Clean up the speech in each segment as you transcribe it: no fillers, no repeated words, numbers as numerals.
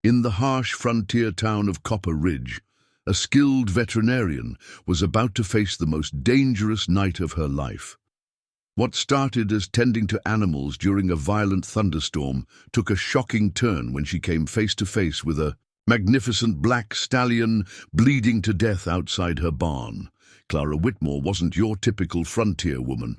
In the harsh frontier town of Copper Ridge, a skilled veterinarian was about to face the most dangerous night of her life. What started as tending to animals during a violent thunderstorm took a shocking turn when she came face to face with a magnificent black stallion bleeding to death outside her barn. Clara Whitmore wasn't your typical frontier woman.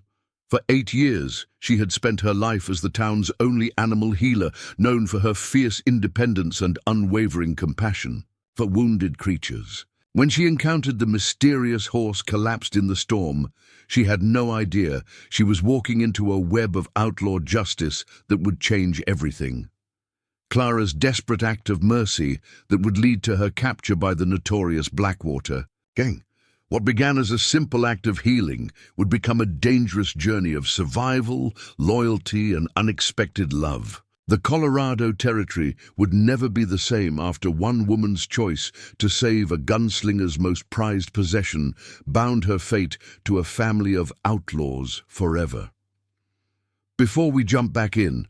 For 8 years, she had spent her life as the town's only animal healer, known for her fierce independence and unwavering compassion for wounded creatures. When she encountered the mysterious horse collapsed in the storm, she had no idea she was walking into a web of outlaw justice that would change everything. Clara's desperate act of mercy that would lead to her capture by the notorious Blackwater Gang. What began as a simple act of healing would become a dangerous journey of survival, loyalty, and unexpected love. The Colorado Territory would never be the same after one woman's choice to save a gunslinger's most prized possession bound her fate to a family of outlaws forever. Before we jump back in,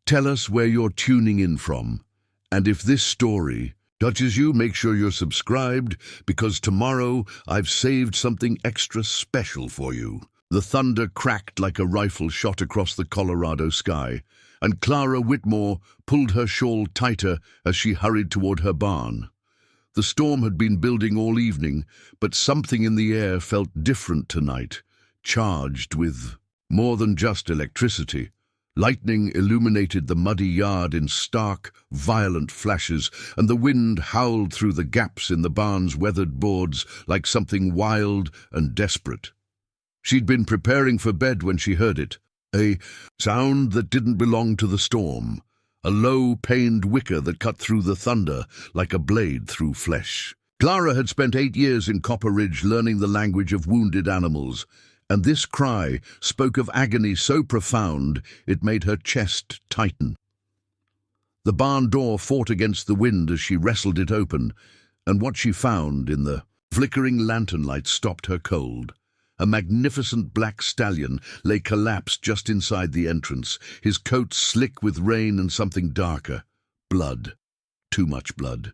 tell us where you're tuning in from, and if this story touches you, make sure you're subscribed, because tomorrow I've saved something extra special for you. The thunder cracked like a rifle shot across the Colorado sky, and Clara Whitmore pulled her shawl tighter as she hurried toward her barn. The storm had been building all evening, but something in the air felt different tonight, charged with more than just electricity. Lightning illuminated the muddy yard in stark, violent flashes, and the wind howled through the gaps in the barn's weathered boards like something wild and desperate. She'd been preparing for bed when she heard it, a sound that didn't belong to the storm, a low, pained whicker that cut through the thunder like a blade through flesh. Clara had spent 8 years in Copper Ridge learning the language of wounded animals, and this cry spoke of agony so profound it made her chest tighten. The barn door fought against the wind as she wrestled it open, and what she found in the flickering lantern light stopped her cold. A magnificent black stallion lay collapsed just inside the entrance, his coat slick with rain and something darker. Blood. Too much blood.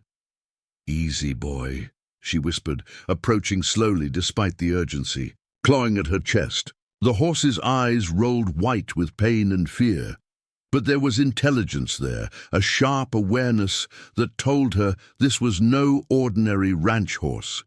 "Easy, boy," she whispered, approaching slowly despite the urgency. Clawing at her chest, the horse's eyes rolled white with pain and fear. But there was intelligence there, a sharp awareness that told her this was no ordinary ranch horse.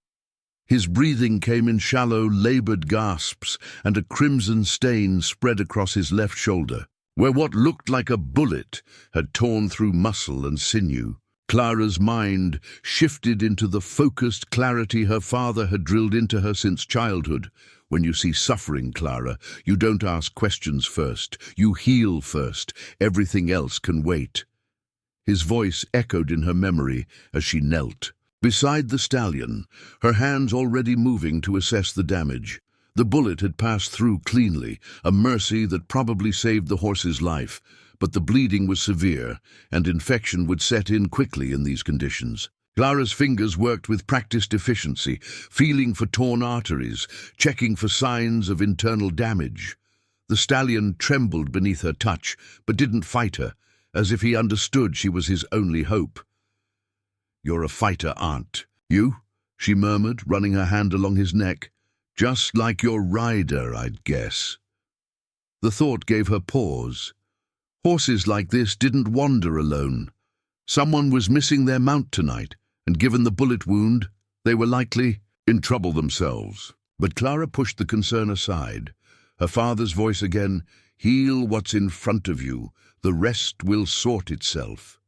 His breathing came in shallow, labored gasps, and a crimson stain spread across his left shoulder, where what looked like a bullet had torn through muscle and sinew. Clara's mind shifted into the focused clarity her father had drilled into her since childhood. When you see suffering, Clara, you don't ask questions first. You heal first. Everything else can wait. His voice echoed in her memory as she knelt beside the stallion, her hands already moving to assess the damage. The bullet had passed through cleanly, a mercy that probably saved the horse's life, but the bleeding was severe, and infection would set in quickly in these conditions. Clara's fingers worked with practiced efficiency, feeling for torn arteries, checking for signs of internal damage. The stallion trembled beneath her touch, but didn't fight her, as if he understood she was his only hope. "You're a fighter, Aunt." "You?" she murmured, running her hand along his neck. "Just like your rider, I'd guess." The thought gave her pause. Horses like this didn't wander alone. Someone was missing their mount tonight, and given the bullet wound, they were likely in trouble themselves. But Clara pushed the concern aside. Her father's voice again, "Heal what's in front of you. The rest will sort itself."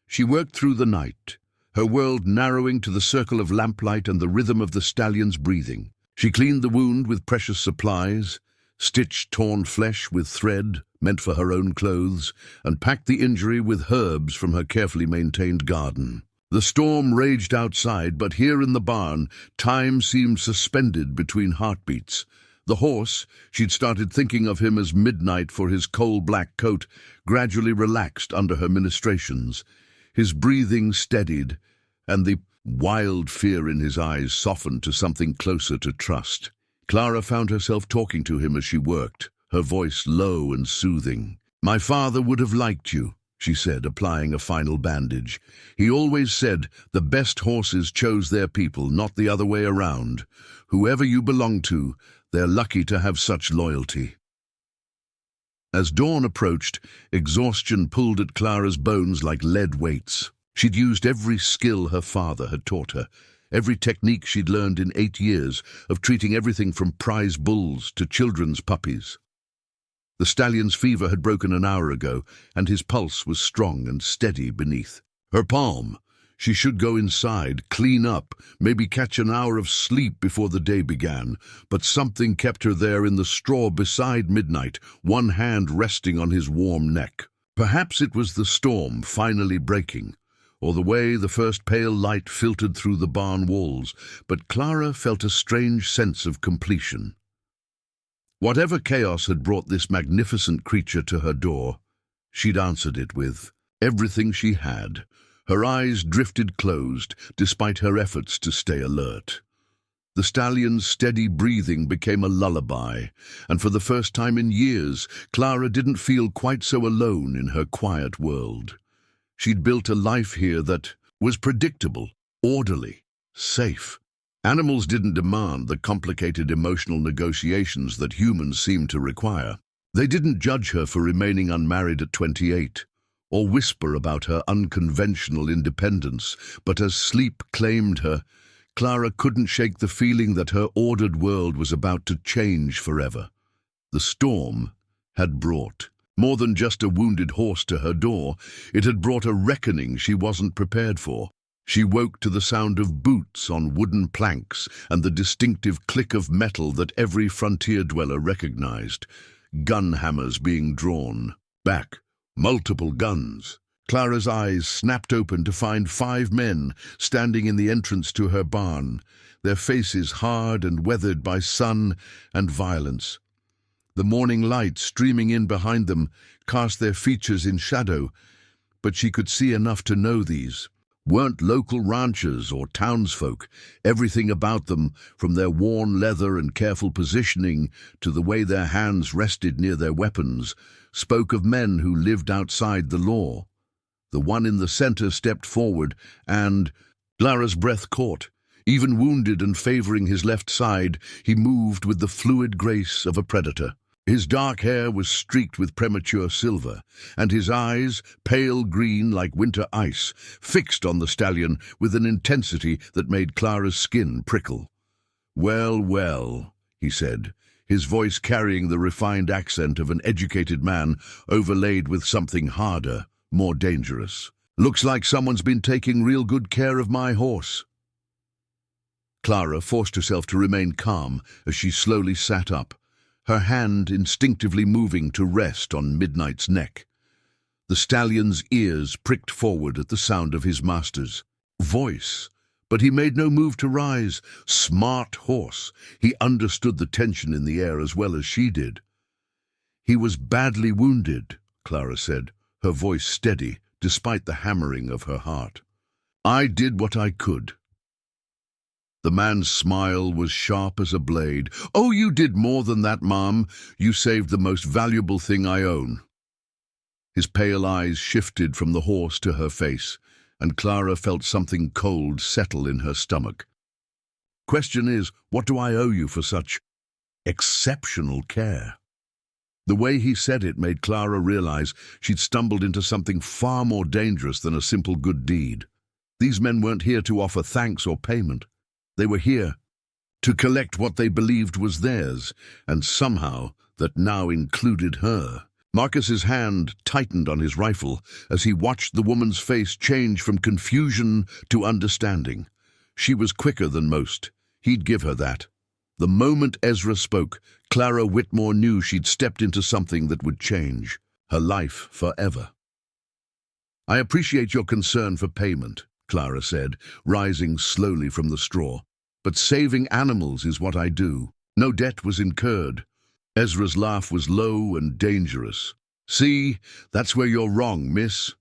She worked through the night, her world narrowing to the circle of lamplight and the rhythm of the stallion's breathing. She cleaned the wound with precious supplies, stitched torn flesh with thread meant for her own clothes, and packed the injury with herbs from her carefully maintained garden. The storm raged outside, but here in the barn, time seemed suspended between heartbeats. The horse, she'd started thinking of him as midnight for his coal-black coat, gradually relaxed under her ministrations. His breathing steadied, and the wild fear in his eyes softened to something closer to trust. Clara found herself talking to him as she worked, her voice low and soothing. "My father would have liked you. she said, applying a final bandage. He always said the best horses chose their people, not the other way around. Whoever you belong to, they're lucky to have such loyalty. As dawn approached, exhaustion pulled at Clara's bones like lead weights. She'd used every skill her father had taught her, every technique she'd learned in 8 years of treating everything from prize bulls to children's puppies. The stallion's fever had broken an hour ago, and his pulse was strong and steady beneath her palm. She should go inside, clean up, maybe catch an hour of sleep before the day began, but something kept her there in the straw beside midnight, one hand resting on his warm neck. Perhaps it was the storm finally breaking, or the way the first pale light filtered through the barn walls, but Clara felt a strange sense of completion. Whatever chaos had brought this magnificent creature to her door, she'd answered it with everything she had. Her eyes drifted closed, despite her efforts to stay alert. The stallion's steady breathing became a lullaby, and for the first time in years, Clara didn't feel quite so alone in her quiet world. She'd built a life here that was predictable, orderly, safe. Animals didn't demand the complicated emotional negotiations that humans seem to require. They didn't judge her for remaining unmarried at 28, or whisper about her unconventional independence, but as sleep claimed her, Clara couldn't shake the feeling that her ordered world was about to change forever. The storm had brought more than just a wounded horse to her door. It had brought a reckoning she wasn't prepared for. She woke to the sound of boots on wooden planks and the distinctive click of metal that every frontier dweller recognized. Gun hammers being drawn. Back. Multiple guns. Clara's eyes snapped open to find 5 men standing in the entrance to her barn, their faces hard and weathered by sun and violence. The morning light streaming in behind them cast their features in shadow, but she could see enough to know these weren't local ranchers or townsfolk. Everything about them, from their worn leather and careful positioning to the way their hands rested near their weapons, spoke of men who lived outside the law. The one in the center stepped forward and Clara's breath caught. Even wounded and favoring his left side, he moved with the fluid grace of a predator. His dark hair was streaked with premature silver, and his eyes, pale green like winter ice, fixed on the stallion with an intensity that made Clara's skin prickle. "Well, well," he said, his voice carrying the refined accent of an educated man overlaid with something harder, more dangerous. "Looks like someone's been taking real good care of my horse." Clara forced herself to remain calm as she slowly sat up, her hand instinctively moving to rest on Midnight's neck. The stallion's ears pricked forward at the sound of his master's voice, but he made no move to rise. Smart horse. He understood the tension in the air as well as she did. "He was badly wounded," Clara said, her voice steady despite the hammering of her heart. "I did what I could." The man's smile was sharp as a blade. "Oh, you did more than that, Mom. You saved the most valuable thing I own." His pale eyes shifted from the horse to her face, and Clara felt something cold settle in her stomach. "Question is, what do I owe you for such exceptional care?" The way he said it made Clara realize she'd stumbled into something far more dangerous than a simple good deed. These men weren't here to offer thanks or payment. They were here to collect what they believed was theirs, and somehow that now included her. Marcus's hand tightened on his rifle as he watched the woman's face change from confusion to understanding. She was quicker than most. He'd give her that. The moment Ezra spoke, Clara Whitmore knew she'd stepped into something that would change her life forever. "I appreciate your concern for payment," Clara said, rising slowly from the straw. "But saving animals is what I do. No debt was incurred." Ezra's laugh was low and dangerous. "See, that's where you're wrong, miss."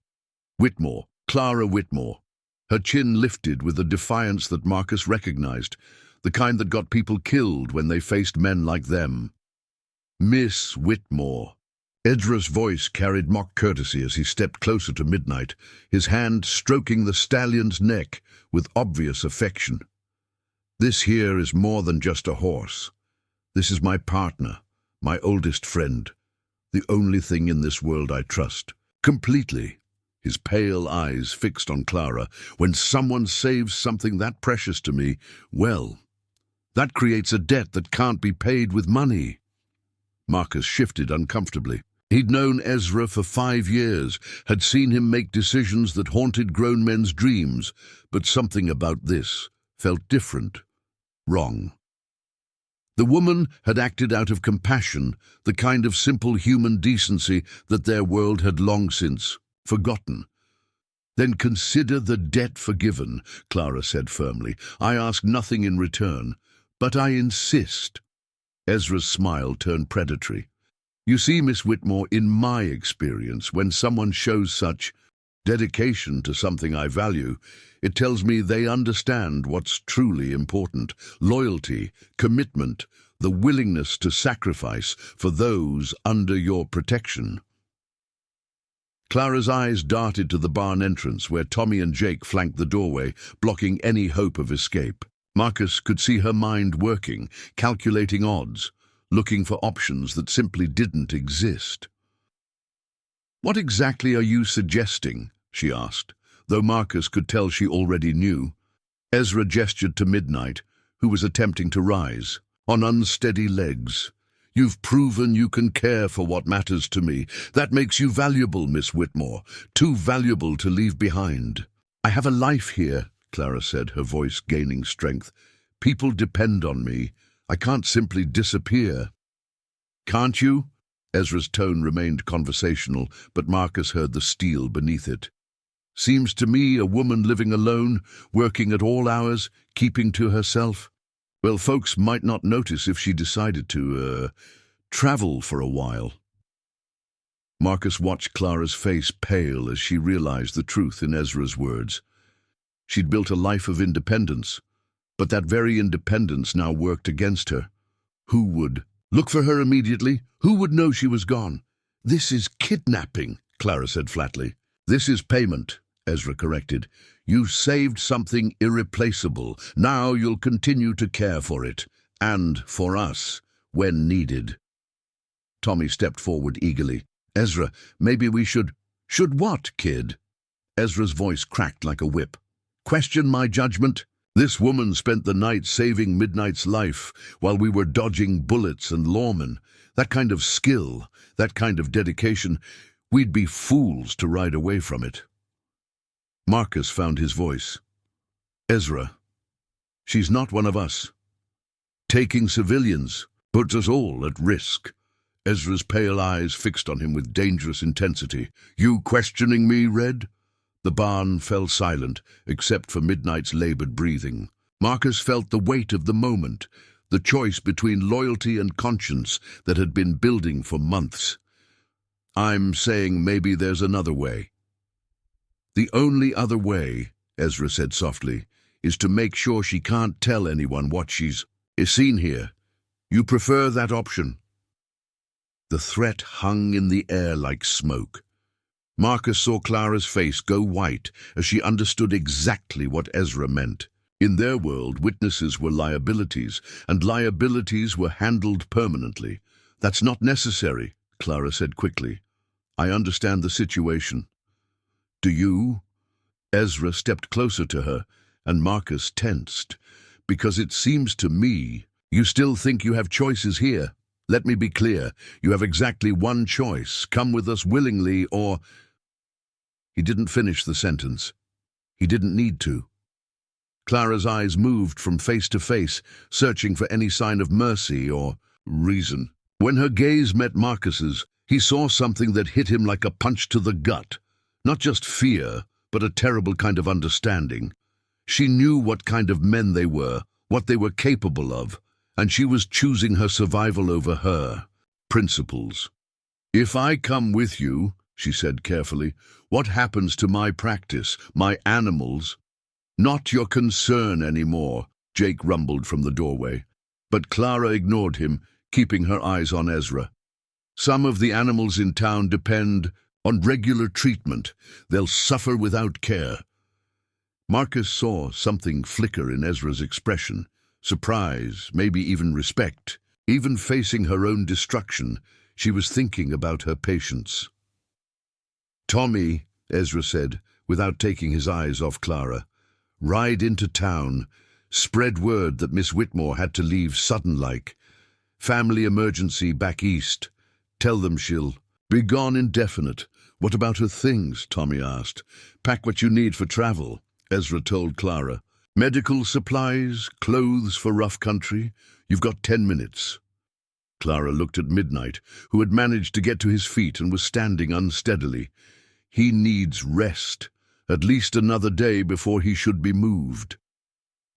Whitmore, Clara Whitmore. Her chin lifted with a defiance that Marcus recognized, the kind that got people killed when they faced men like them. "Miss Whitmore." Ezra's voice carried mock courtesy as he stepped closer to Midnight, his hand stroking the stallion's neck with obvious affection. "This here is more than just a horse. This is my partner, my oldest friend, the only thing in this world I trust. Completely." His pale eyes fixed on Clara. "When someone saves something that precious to me, well, that creates a debt that can't be paid with money." Marcus shifted uncomfortably. He'd known Ezra for 5 years, had seen him make decisions that haunted grown men's dreams, but something about this felt different, wrong. The woman had acted out of compassion, the kind of simple human decency that their world had long since forgotten. "Then consider the debt forgiven," Clara said firmly. "I ask nothing in return, but I insist." Ezra's smile turned predatory. "You see, Miss Whitmore, in my experience, when someone shows such dedication to something I value, it tells me they understand what's truly important: loyalty, commitment, the willingness to sacrifice for those under your protection." Clara's eyes darted to the barn entrance, where Tommy and Jake flanked the doorway, blocking any hope of escape. Marcus could see her mind working, calculating odds, looking for options that simply didn't exist. "What exactly are you suggesting?" she asked, though Marcus could tell she already knew. Ezra gestured to Midnight, who was attempting to rise, on unsteady legs. "You've proven you can care for what matters to me. That makes you valuable, Miss Whitmore, too valuable to leave behind." "I have a life here," Clara said, her voice gaining strength. "People depend on me. I can't simply disappear." "Can't you?" Ezra's tone remained conversational, but Marcus heard the steel beneath it. "Seems to me a woman living alone, working at all hours, keeping to herself. Well, folks might not notice if she decided to, travel for a while." Marcus watched Clara's face pale as she realized the truth in Ezra's words. She'd built a life of independence, but that very independence now worked against her. Who would look for her immediately? Who would know she was gone? "This is kidnapping," Clara said flatly. "This is payment," Ezra corrected. "You saved something irreplaceable. Now you'll continue to care for it, and for us, when needed." Tommy stepped forward eagerly. "Ezra, maybe we should—" "Should what, kid?" Ezra's voice cracked like a whip. "Question my judgment? This woman spent the night saving Midnight's life while we were dodging bullets and lawmen. That kind of skill, that kind of dedication, we'd be fools to ride away from it." Marcus found his voice. "Ezra, she's not one of us. Taking civilians puts us all at risk." Ezra's pale eyes fixed on him with dangerous intensity. "You questioning me, Red?" The barn fell silent, except for Midnight's labored breathing. Marcus felt the weight of the moment, the choice between loyalty and conscience that had been building for months. "I'm saying maybe there's another way." "The only other way," Ezra said softly, "is to make sure she can't tell anyone what she's seen here. You prefer that option?" The threat hung in the air like smoke. Marcus saw Clara's face go white as she understood exactly what Ezra meant. In their world, witnesses were liabilities, and liabilities were handled permanently. "That's not necessary," Clara said quickly. "I understand the situation." "Do you?" Ezra stepped closer to her, and Marcus tensed. "Because it seems to me you still think you have choices here. Let me be clear, you have exactly one choice: come with us willingly or—" He didn't finish the sentence. He didn't need to. Clara's eyes moved from face to face, searching for any sign of mercy or reason. When her gaze met Marcus's, he saw something that hit him like a punch to the gut. Not just fear, but a terrible kind of understanding. She knew what kind of men they were, what they were capable of, and she was choosing her survival over her principles. "If I come with you," she said carefully, "what happens to my practice, my animals?" "Not your concern anymore," Jake rumbled from the doorway. But Clara ignored him, keeping her eyes on Ezra. Some of the animals in town depend on regular treatment. They'll suffer without care. Marcus saw something flicker in Ezra's expression. Surprise, maybe even respect. Even facing her own destruction, she was thinking about her patients. "Tommy," Ezra said, without taking his eyes off Clara, "ride into town. Spread word that Miss Whitmore had to leave sudden-like. Family emergency back east. Tell them she'll be gone indefinite." "What about her things?" Tommy asked. "Pack what you need for travel," Ezra told Clara. "Medical supplies, clothes for rough country. You've got 10 minutes. Clara looked at Midnight, who had managed to get to his feet and was standing unsteadily. "He needs rest. At least another day before he should be moved.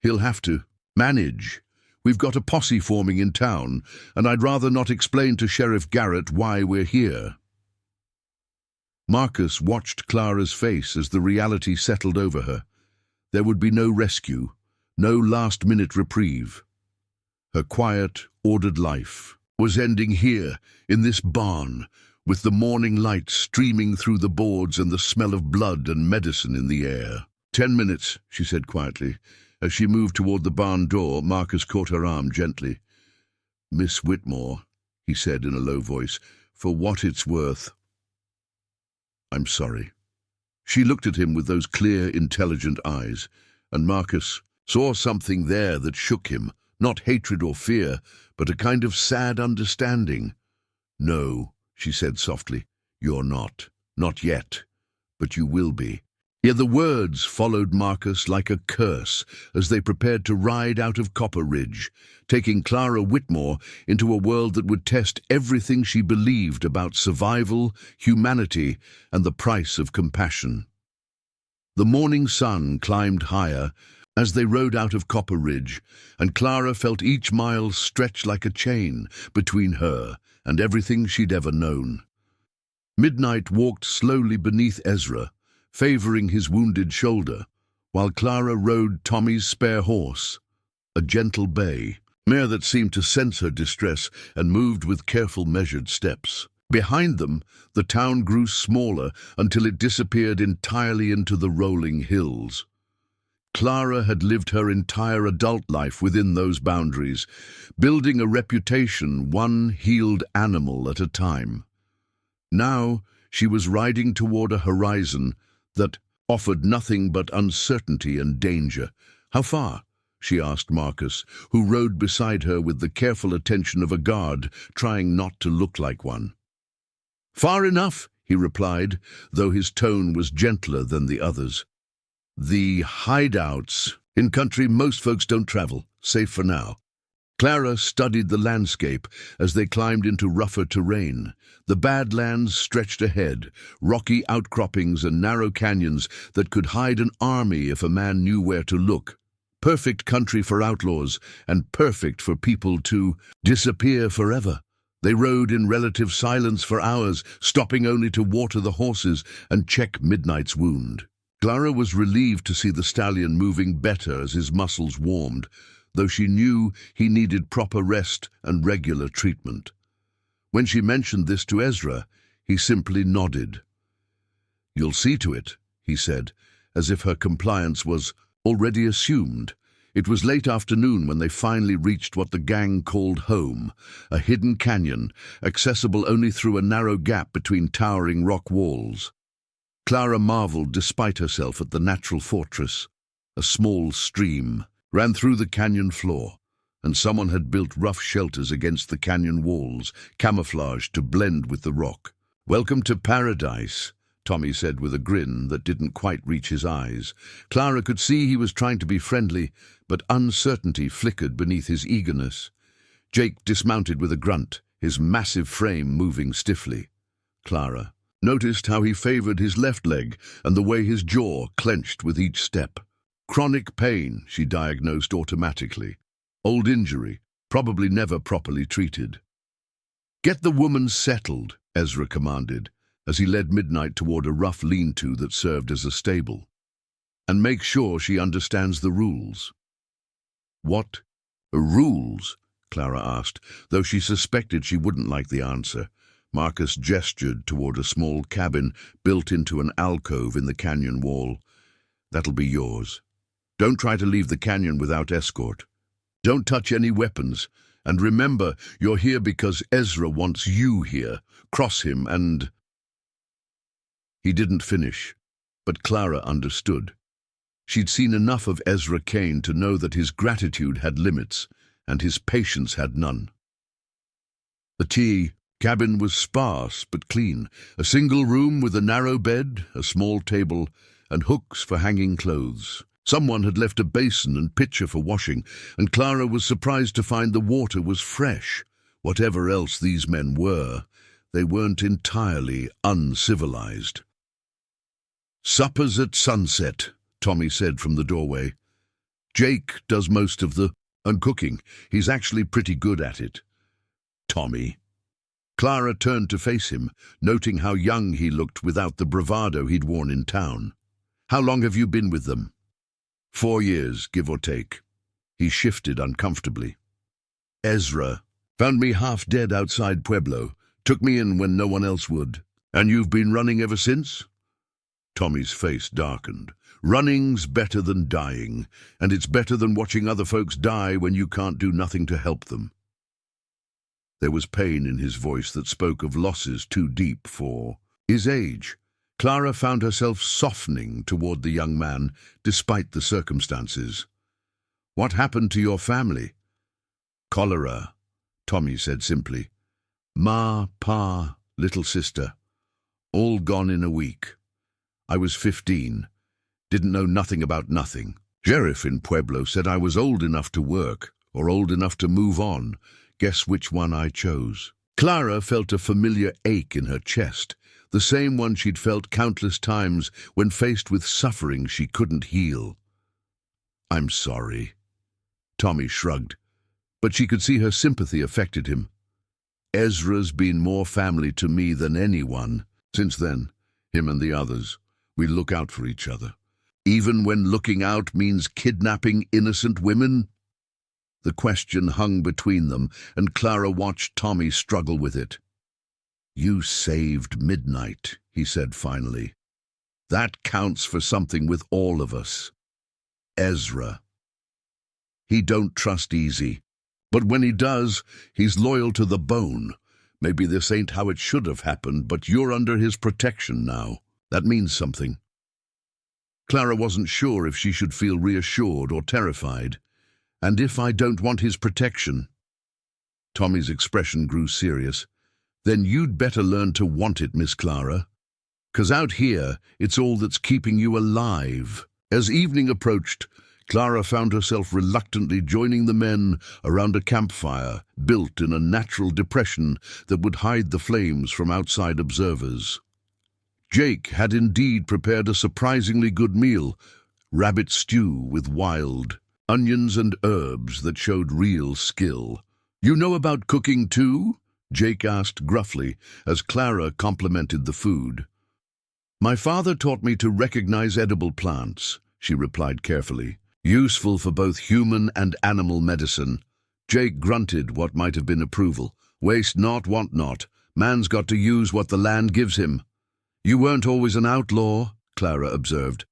He'll have to manage. We've got a posse forming in town, and I'd rather not explain to Sheriff Garrett why we're here." Marcus watched Clara's face as the reality settled over her. There would be no rescue, no last-minute reprieve. Her quiet, ordered life was ending here, in this barn, with the morning light streaming through the boards and the smell of blood and medicine in the air. 10 minutes, she said quietly. As she moved toward the barn door, Marcus caught her arm gently. "Miss Whitmore," he said in a low voice, "for what it's worth, I'm sorry." She looked at him with those clear, intelligent eyes, and Marcus saw something there that shook him, not hatred or fear, but a kind of sad understanding. "No," she said softly, "you're not. Not yet. But you will be." Yet the words followed Marcus like a curse as they prepared to ride out of Copper Ridge, taking Clara Whitmore into a world that would test everything she believed about survival, humanity, and the price of compassion. The morning sun climbed higher as they rode out of Copper Ridge, and Clara felt each mile stretch like a chain between her and everything she'd ever known. Midnight walked slowly beneath Ezra, favoring his wounded shoulder, while Clara rode Tommy's spare horse, a gentle bay mare that seemed to sense her distress and moved with careful, measured steps. Behind them, the town grew smaller until it disappeared entirely into the rolling hills. Clara had lived her entire adult life within those boundaries, building a reputation one healed animal at a time. Now she was riding toward a horizon that offered nothing but uncertainty and danger. "How far?" she asked Marcus, who rode beside her with the careful attention of a guard, trying not to look like one. "Far enough," he replied, though his tone was gentler than the others. "The hideouts in country most folks don't travel, safe for now." Clara studied the landscape as they climbed into rougher terrain. The Badlands stretched ahead, rocky outcroppings and narrow canyons that could hide an army if a man knew where to look. Perfect country for outlaws, and perfect for people to disappear forever. They rode in relative silence for hours, stopping only to water the horses and check Midnight's wound. Clara was relieved to see the stallion moving better as his muscles warmed, though she knew he needed proper rest and regular treatment. When she mentioned this to Ezra, he simply nodded. "You'll see to it," he said, as if her compliance was already assumed. It was late afternoon when they finally reached what the gang called home, a hidden canyon, accessible only through a narrow gap between towering rock walls. Clara marveled despite herself at the natural fortress. A small stream ran through the canyon floor, and someone had built rough shelters against the canyon walls, camouflaged to blend with the rock. "Welcome to paradise," Tommy said with a grin that didn't quite reach his eyes. Clara could see he was trying to be friendly, but uncertainty flickered beneath his eagerness. Jake dismounted with a grunt, his massive frame moving stiffly. Clara noticed how he favored his left leg and the way his jaw clenched with each step. Chronic pain, she diagnosed automatically. Old injury, probably never properly treated. "Get the woman settled," Ezra commanded, as he led Midnight toward a rough lean-to that served as a stable. "And make sure she understands the rules." "What rules?" Clara asked, though she suspected she wouldn't like the answer. Marcus gestured toward a small cabin built into an alcove in the canyon wall. That'll be yours. Don't try to leave the canyon without escort. Don't touch any weapons. And remember, you're here because Ezra wants you here. Cross him and... He didn't finish, but Clara understood. She'd seen enough of Ezra Kane to know that his gratitude had limits, and his patience had none. The cabin was sparse but clean. A single room with a narrow bed, a small table, and hooks for hanging clothes. Someone had left a basin and pitcher for washing, and Clara was surprised to find the water was fresh. Whatever else these men were, they weren't entirely uncivilized. "Supper's at sunset," Tommy said from the doorway. "Jake does most of the cooking. He's actually pretty good at it." "Tommy?" Clara turned to face him, noting how young he looked without the bravado he'd worn in town. "How long have you been with them?" 4 years, give or take." He shifted uncomfortably. "Ezra found me half dead outside Pueblo, took me in when no one else would. And you've been running ever since?" Tommy's face darkened. "Running's better than dying, and it's better than watching other folks die when you can't do nothing to help them." There was pain in his voice that spoke of losses too deep for his age. Clara found herself softening toward the young man, despite the circumstances. "What happened to your family?" "Cholera," Tommy said simply. "Ma, pa, little sister. All gone in a week. I was 15. Didn't know nothing about nothing. Sheriff in Pueblo said I was old enough to work, or old enough to move on. Guess which one I chose." Clara felt a familiar ache in her chest, the same one she'd felt countless times when faced with suffering she couldn't heal. "I'm sorry." Tommy shrugged, but she could see her sympathy affected him. "Ezra's been more family to me than anyone. Since then, him and the others, we look out for each other. Even when looking out means kidnapping innocent women?" The question hung between them, and Clara watched Tommy struggle with it. "You saved Midnight," he said finally. "That counts for something with all of us. Ezra. He don't trust easy, but when he does, he's loyal to the bone. Maybe this ain't how it should have happened, but you're under his protection now. That means something." Clara wasn't sure if she should feel reassured or terrified. "And if I don't want his protection?" Tommy's expression grew serious. "Then you'd better learn to want it, Miss Clara. 'Cause out here, it's all that's keeping you alive." As evening approached, Clara found herself reluctantly joining the men around a campfire built in a natural depression that would hide the flames from outside observers. Jake had indeed prepared a surprisingly good meal, rabbit stew with wild onions and herbs that showed real skill. "You know about cooking too?" Jake asked gruffly as Clara complimented the food. "My father taught me to recognize edible plants," she replied carefully. "Useful for both human and animal medicine." Jake grunted what might have been approval. "Waste not, want not. Man's got to use what the land gives him." "You weren't always an outlaw," Clara observed.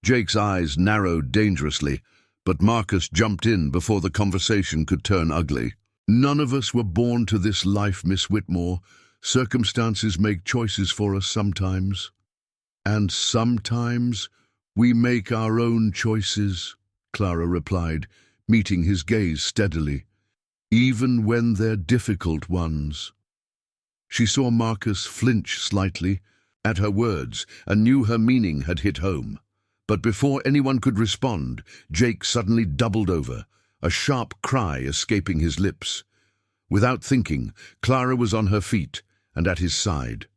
Jake's eyes narrowed dangerously, but Marcus jumped in before the conversation could turn ugly. "None of us were born to this life, Miss Whitmore. Circumstances make choices for us sometimes. And sometimes we make our own choices," Clara replied, meeting his gaze steadily. "Even when they're difficult ones." She saw Marcus flinch slightly at her words and knew her meaning had hit home. But before anyone could respond, Jake suddenly doubled over, a sharp cry escaping his lips. Without thinking, Clara was on her feet and at his side.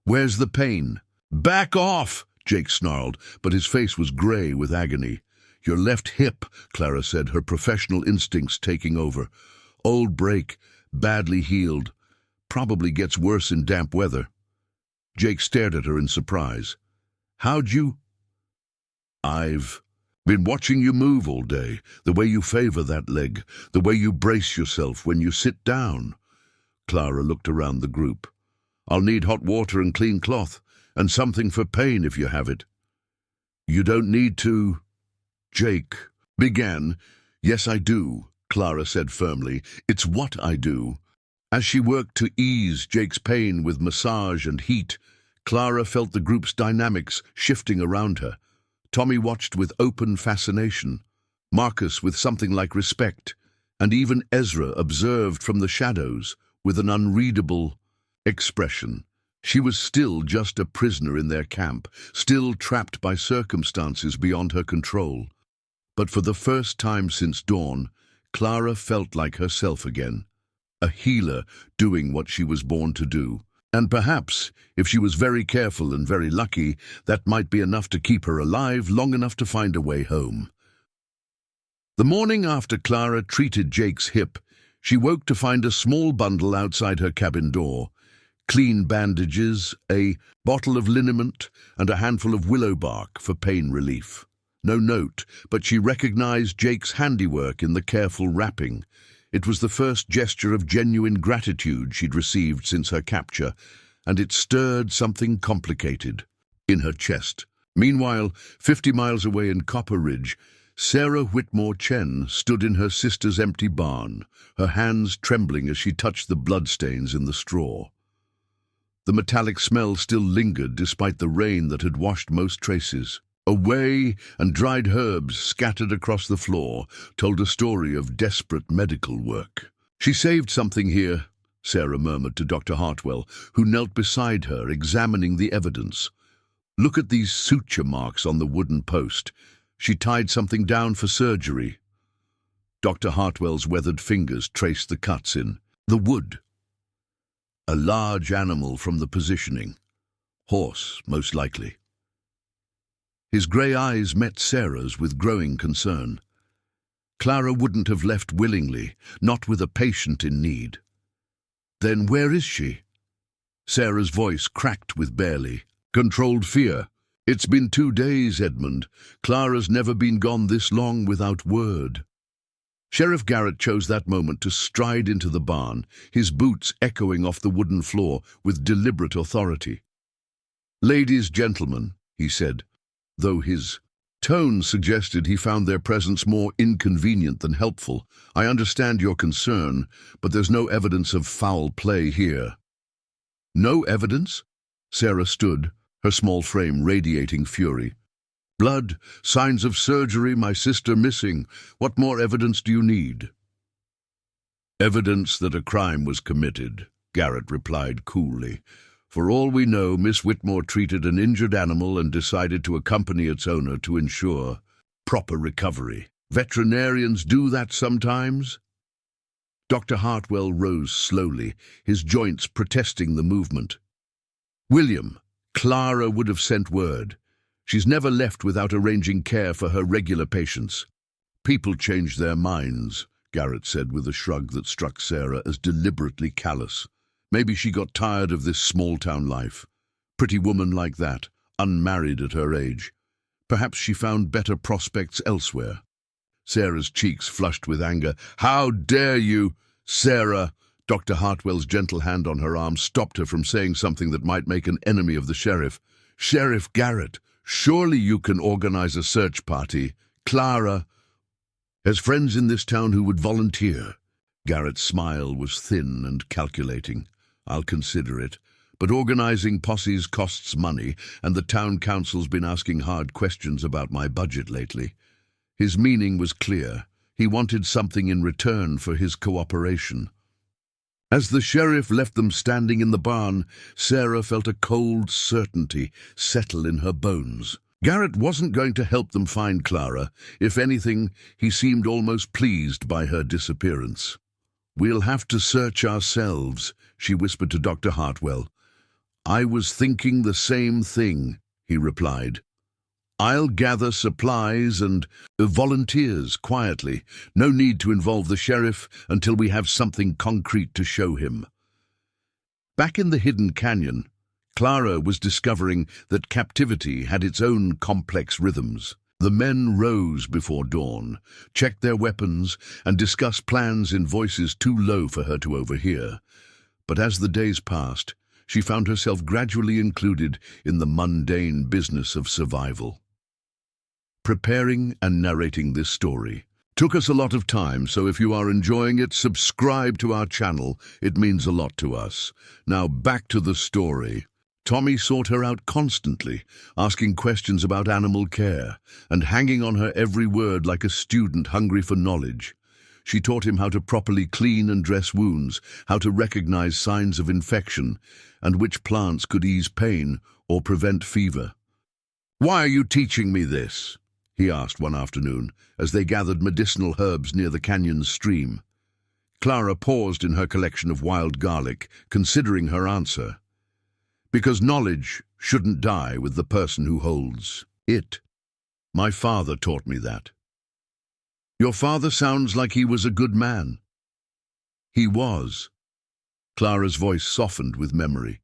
"Where's the pain?" "Back off!" Jake snarled, but his face was gray with agony. "Your left hip," Clara said, her professional instincts taking over. "Old break, badly healed. Probably gets worse in damp weather." Jake stared at her in surprise. "How'd you—" "I've been watching you move all day, the way you favor that leg, the way you brace yourself when you sit down." Clara looked around the group. I'll need hot water and clean cloth, and something for pain if you have it." "You don't need to," Jake began. "Yes, I do," Clara said firmly. "It's what I do." As she worked to ease Jake's pain with massage and heat, Clara felt the group's dynamics shifting around her. Tommy watched with open fascination, Marcus with something like respect, and even Ezra observed from the shadows with an unreadable expression. She was still just a prisoner in their camp, still trapped by circumstances beyond her control. But for the first time since dawn, Clara felt like herself again, a healer doing what she was born to do. And perhaps, if she was very careful and very lucky, that might be enough to keep her alive long enough to find a way home. The morning after Clara treated Jake's hip, she woke to find a small bundle outside her cabin door. Clean bandages, a bottle of liniment, and a handful of willow bark for pain relief. No note, but she recognized Jake's handiwork in the careful wrapping. It was the first gesture of genuine gratitude she'd received since her capture, and it stirred something complicated in her chest. Meanwhile, 50 miles away in Copper Ridge, Clara Whitmore Chen stood in her sister's empty barn, her hands trembling as she touched the bloodstains in the straw. The metallic smell still lingered despite the rain that had washed most traces. A whey and dried herbs scattered across the floor told a story of desperate medical work. "She saved something here," Sarah murmured to Dr. Hartwell, who knelt beside her, examining the evidence. "Look at these suture marks on the wooden post. She tied something down for surgery." Dr. Hartwell's weathered fingers traced the cuts in the wood. A large animal from the positioning. Horse, most likely. His grey eyes met Sarah's with growing concern. Clara wouldn't have left willingly, not with a patient in need. "Then where is she?" Sarah's voice cracked with barely controlled fear. "It's been 2 days, Edmund. Clara's never been gone this long without word." Sheriff Garrett chose that moment to stride into the barn, his boots echoing off the wooden floor with deliberate authority. "Ladies, gentlemen," he said, though his tone suggested he found their presence more inconvenient than helpful. "I understand your concern, but there's no evidence of foul play here." "No evidence?" Sarah stood, her small frame radiating fury. "Blood, signs of surgery, my sister missing. What more evidence do you need?" "Evidence that a crime was committed," Garrett replied coolly. "For all we know, Miss Whitmore treated an injured animal and decided to accompany its owner to ensure proper recovery. Veterinarians do that sometimes." Dr. Hartwell rose slowly, his joints protesting the movement. "William, Clara would have sent word. She's never left without arranging care for her regular patients." "People change their minds," Garrett said with a shrug that struck Sarah as deliberately callous. "Maybe she got tired of this small-town life. Pretty woman like that, unmarried at her age. Perhaps she found better prospects elsewhere." Sarah's cheeks flushed with anger. "How dare you, Sarah!" Dr. Hartwell's gentle hand on her arm stopped her from saying something that might make an enemy of the sheriff. "Sheriff Garrett, surely you can organize a search party. Clara has friends in this town who would volunteer." Garrett's smile was thin and calculating. "I'll consider it. But organizing posses costs money, and the town council's been asking hard questions about my budget lately." His meaning was clear. He wanted something in return for his cooperation. As the sheriff left them standing in the barn, Sarah felt a cold certainty settle in her bones. Garrett wasn't going to help them find Clara. If anything, he seemed almost pleased by her disappearance. "We'll have to search ourselves," she whispered to Dr. Hartwell. "I was thinking the same thing," he replied. "I'll gather supplies and volunteers quietly. No need to involve the sheriff until we have something concrete to show him." Back in the hidden canyon, Clara was discovering that captivity had its own complex rhythms. The men rose before dawn, checked their weapons, and discussed plans in voices too low for her to overhear. But as the days passed, she found herself gradually included in the mundane business of survival. Preparing and narrating this story took us a lot of time, so if you are enjoying it, subscribe to our channel. It means a lot to us. Now back to the story. Tommy sought her out constantly, asking questions about animal care and hanging on her every word like a student hungry for knowledge. She taught him how to properly clean and dress wounds, how to recognize signs of infection, and which plants could ease pain or prevent fever. "Why are you teaching me this?" he asked one afternoon, as they gathered medicinal herbs near the canyon's stream. Clara paused in her collection of wild garlic, considering her answer. "Because knowledge shouldn't die with the person who holds it. My father taught me that." "Your father sounds like he was a good man." "He was." Clara's voice softened with memory.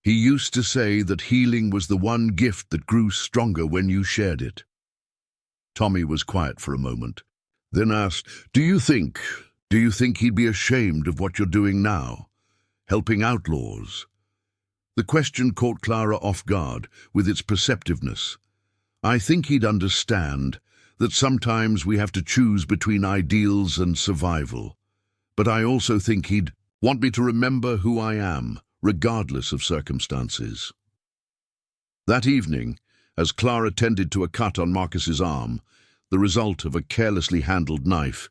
"He used to say that healing was the one gift that grew stronger when you shared it." Tommy was quiet for a moment, then asked, Do you think he'd be ashamed of what you're doing now, helping outlaws?" The question caught Clara off guard with its perceptiveness. "I think he'd understand that sometimes we have to choose between ideals and survival. But I also think he'd want me to remember who I am, regardless of circumstances." That evening, as Clara tended to a cut on Marcus's arm, the result of a carelessly handled knife,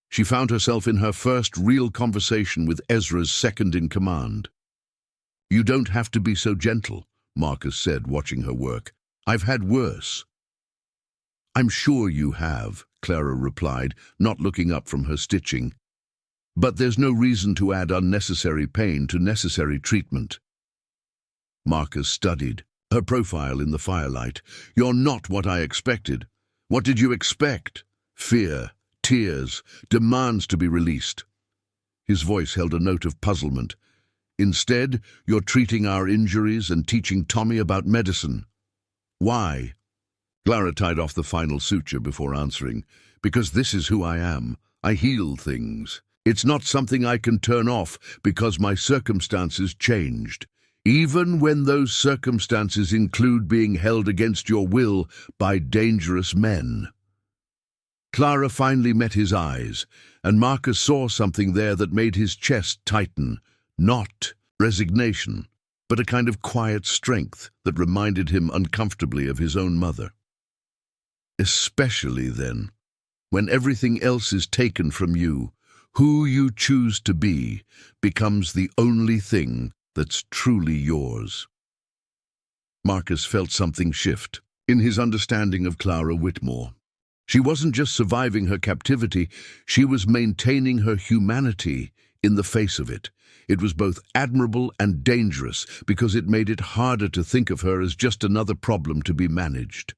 she found herself in her first real conversation with Ezra's second-in-command. "You don't have to be so gentle," Marcus said, watching her work. "I've had worse." "I'm sure you have," Clara replied, not looking up from her stitching. "But there's no reason to add unnecessary pain to necessary treatment." Marcus studied her profile in the firelight. "You're not what I expected." "What did you expect?" "Fear, tears, demands to be released." His voice held a note of puzzlement. "Instead, you're treating our injuries and teaching Tommy about medicine." "Why?" Clara tied off the final suture before answering. "Because this is who I am. I heal things. It's not something I can turn off because my circumstances changed, even when those circumstances include being held against your will by dangerous men." Clara finally met his eyes, and Marcus saw something there that made his chest tighten. Not resignation, but a kind of quiet strength that reminded him uncomfortably of his own mother. "Especially then, when everything else is taken from you, who you choose to be becomes the only thing that's truly yours." Marcus felt something shift in his understanding of Clara Whitmore. She wasn't just surviving her captivity, she was maintaining her humanity in the face of it. It was both admirable and dangerous because it made it harder to think of her as just another problem to be managed.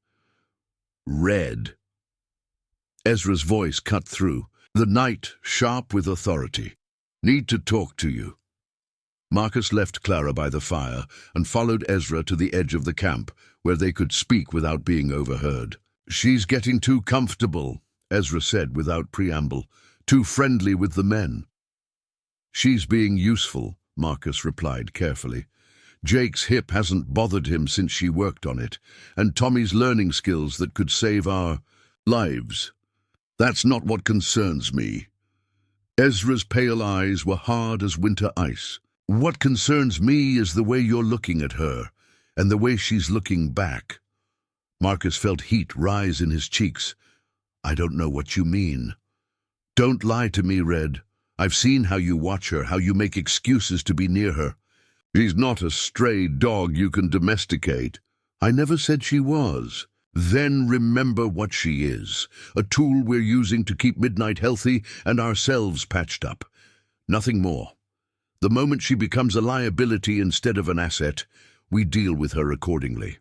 "Red." Ezra's voice cut through, the night sharp with authority. "Need to talk to you." Marcus left Clara by the fire and followed Ezra to the edge of the camp, where they could speak without being overheard. "She's getting too comfortable," Ezra said without preamble, "too friendly with the men." "She's being useful," Marcus replied carefully. "Jake's hip hasn't bothered him since she worked on it, and Tommy's learning skills that could save our lives. That's not what concerns me." Ezra's pale eyes were hard as winter ice. "What concerns me is the way you're looking at her, and the way she's looking back." Marcus felt heat rise in his cheeks. "I don't know what you mean." "Don't lie to me, Red. I've seen how you watch her, how you make excuses to be near her. She's not a stray dog you can domesticate." "I never said she was." "Then remember what she is, a tool we're using to keep Midnight healthy and ourselves patched up. Nothing more. The moment she becomes a liability instead of an asset, we deal with her accordingly."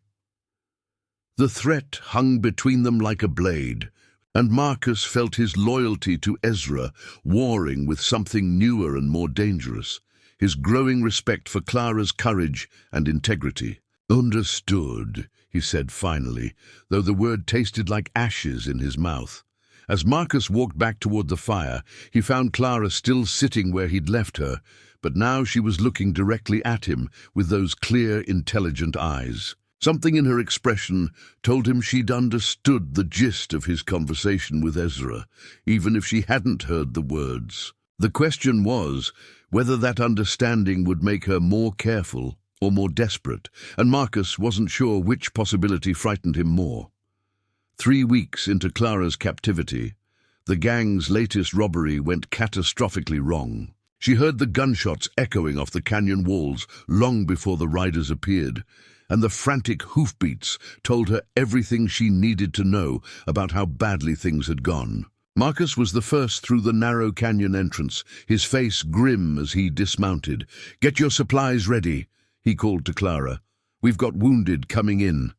The threat hung between them like a blade, and Marcus felt his loyalty to Ezra warring with something newer and more dangerous, his growing respect for Clara's courage and integrity. "Understood," he said finally, though the word tasted like ashes in his mouth. As Marcus walked back toward the fire, he found Clara still sitting where he'd left her, but now she was looking directly at him with those clear, intelligent eyes. Something in her expression told him she'd understood the gist of his conversation with Ezra, even if she hadn't heard the words. The question was whether that understanding would make her more careful or more desperate, and Marcus wasn't sure which possibility frightened him more. 3 weeks into Clara's captivity, the gang's latest robbery went catastrophically wrong. She heard the gunshots echoing off the canyon walls long before the riders appeared, and the frantic hoofbeats told her everything she needed to know about how badly things had gone. Marcus was the first through the narrow canyon entrance, his face grim as he dismounted. "Get your supplies ready," he called to Clara. "We've got wounded coming in."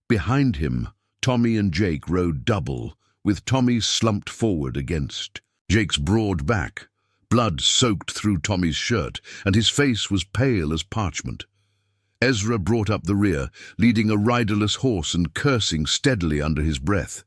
Behind him, Tommy and Jake rode double, with Tommy slumped forward against Jake's broad back. Blood soaked through Tommy's shirt, and his face was pale as parchment. Ezra brought up the rear, leading a riderless horse and cursing steadily under his breath.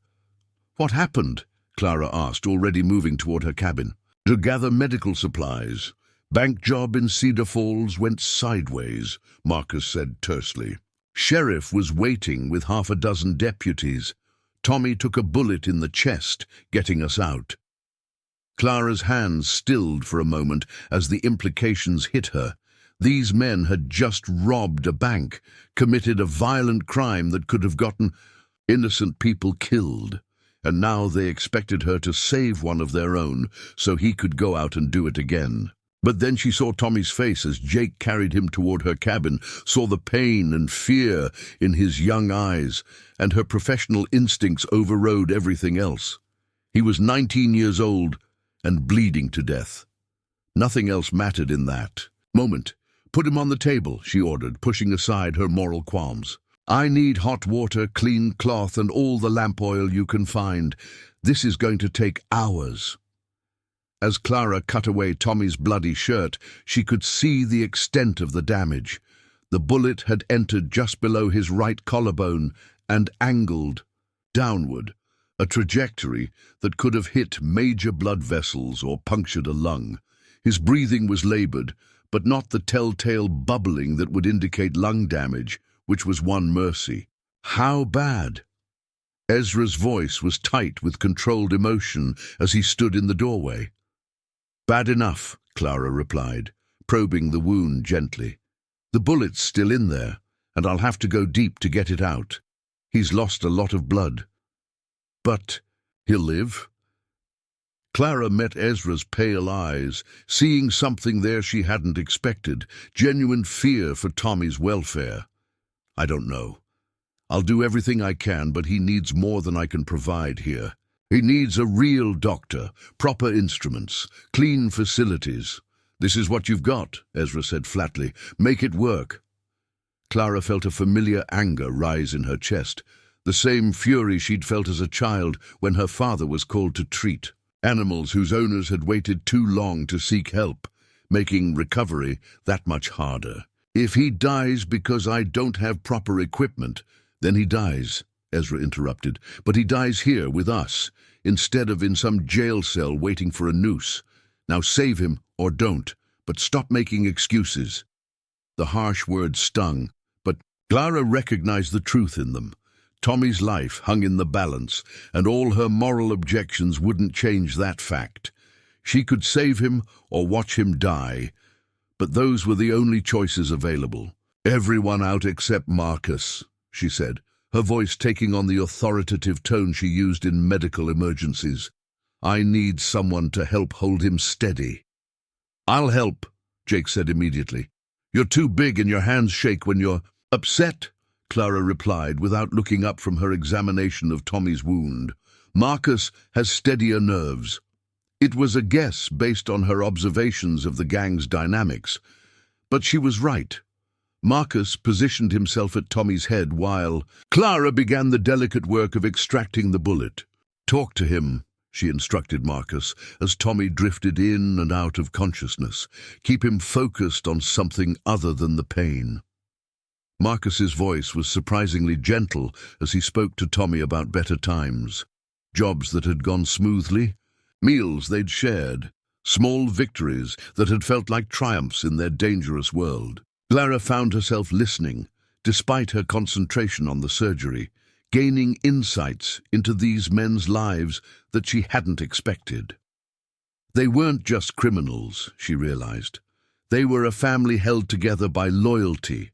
"What happened?" Clara asked, already moving toward her cabin. "To gather medical supplies. Bank job in Cedar Falls went sideways," Marcus said tersely. "Sheriff was waiting with 6 deputies. Tommy took a bullet in the chest, getting us out." Clara's hands stilled for a moment as the implications hit her. These men had just robbed a bank, committed a violent crime that could have gotten innocent people killed, and now they expected her to save one of their own so he could go out and do it again. But then she saw Tommy's face as Jake carried him toward her cabin, saw the pain and fear in his young eyes, and her professional instincts overrode everything else. He was 19 years old and bleeding to death. Nothing else mattered in that moment. "Put him on the table," she ordered, pushing aside her moral qualms. "I need hot water, clean cloth, and all the lamp oil you can find. This is going to take hours." As Clara cut away Tommy's bloody shirt, she could see the extent of the damage. The bullet had entered just below his right collarbone and angled downward, a trajectory that could have hit major blood vessels or punctured a lung. His breathing was labored, but not the telltale bubbling that would indicate lung damage, which was one mercy. "How bad?" Ezra's voice was tight with controlled emotion as he stood in the doorway. "Bad enough," Clara replied, probing the wound gently. "The bullet's still in there, and I'll have to go deep to get it out. He's lost a lot of blood. But he'll live." Clara met Ezra's pale eyes, seeing something there she hadn't expected, genuine fear for Tommy's welfare. "I don't know. I'll do everything I can, but he needs more than I can provide here. He needs a real doctor, proper instruments, clean facilities." "This is what you've got," Ezra said flatly. "Make it work." Clara felt a familiar anger rise in her chest, the same fury she'd felt as a child when her father was called to treat animals whose owners had waited too long to seek help, making recovery that much harder. "If he dies because I don't have proper equipment, then he dies," Ezra interrupted. "But he dies here with us, instead of in some jail cell waiting for a noose. Now save him or don't, but stop making excuses." The harsh words stung, but Clara recognized the truth in them. Tommy's life hung in the balance, and all her moral objections wouldn't change that fact. She could save him or watch him die, but those were the only choices available. "Everyone out except Marcus," she said, her voice taking on the authoritative tone she used in medical emergencies. "I need someone to help hold him steady." "I'll help," Jake said immediately. "You're too big and your hands shake when you're upset," Clara replied without looking up from her examination of Tommy's wound. "Marcus has steadier nerves." It was a guess based on her observations of the gang's dynamics, but she was right. Marcus positioned himself at Tommy's head while Clara began the delicate work of extracting the bullet. "Talk to him," she instructed Marcus, as Tommy drifted in and out of consciousness. "Keep him focused on something other than the pain." Marcus's voice was surprisingly gentle as he spoke to Tommy about better times. Jobs that had gone smoothly, meals they'd shared, small victories that had felt like triumphs in their dangerous world. Clara found herself listening, despite her concentration on the surgery, gaining insights into these men's lives that she hadn't expected. They weren't just criminals, she realized. They were a family held together by loyalty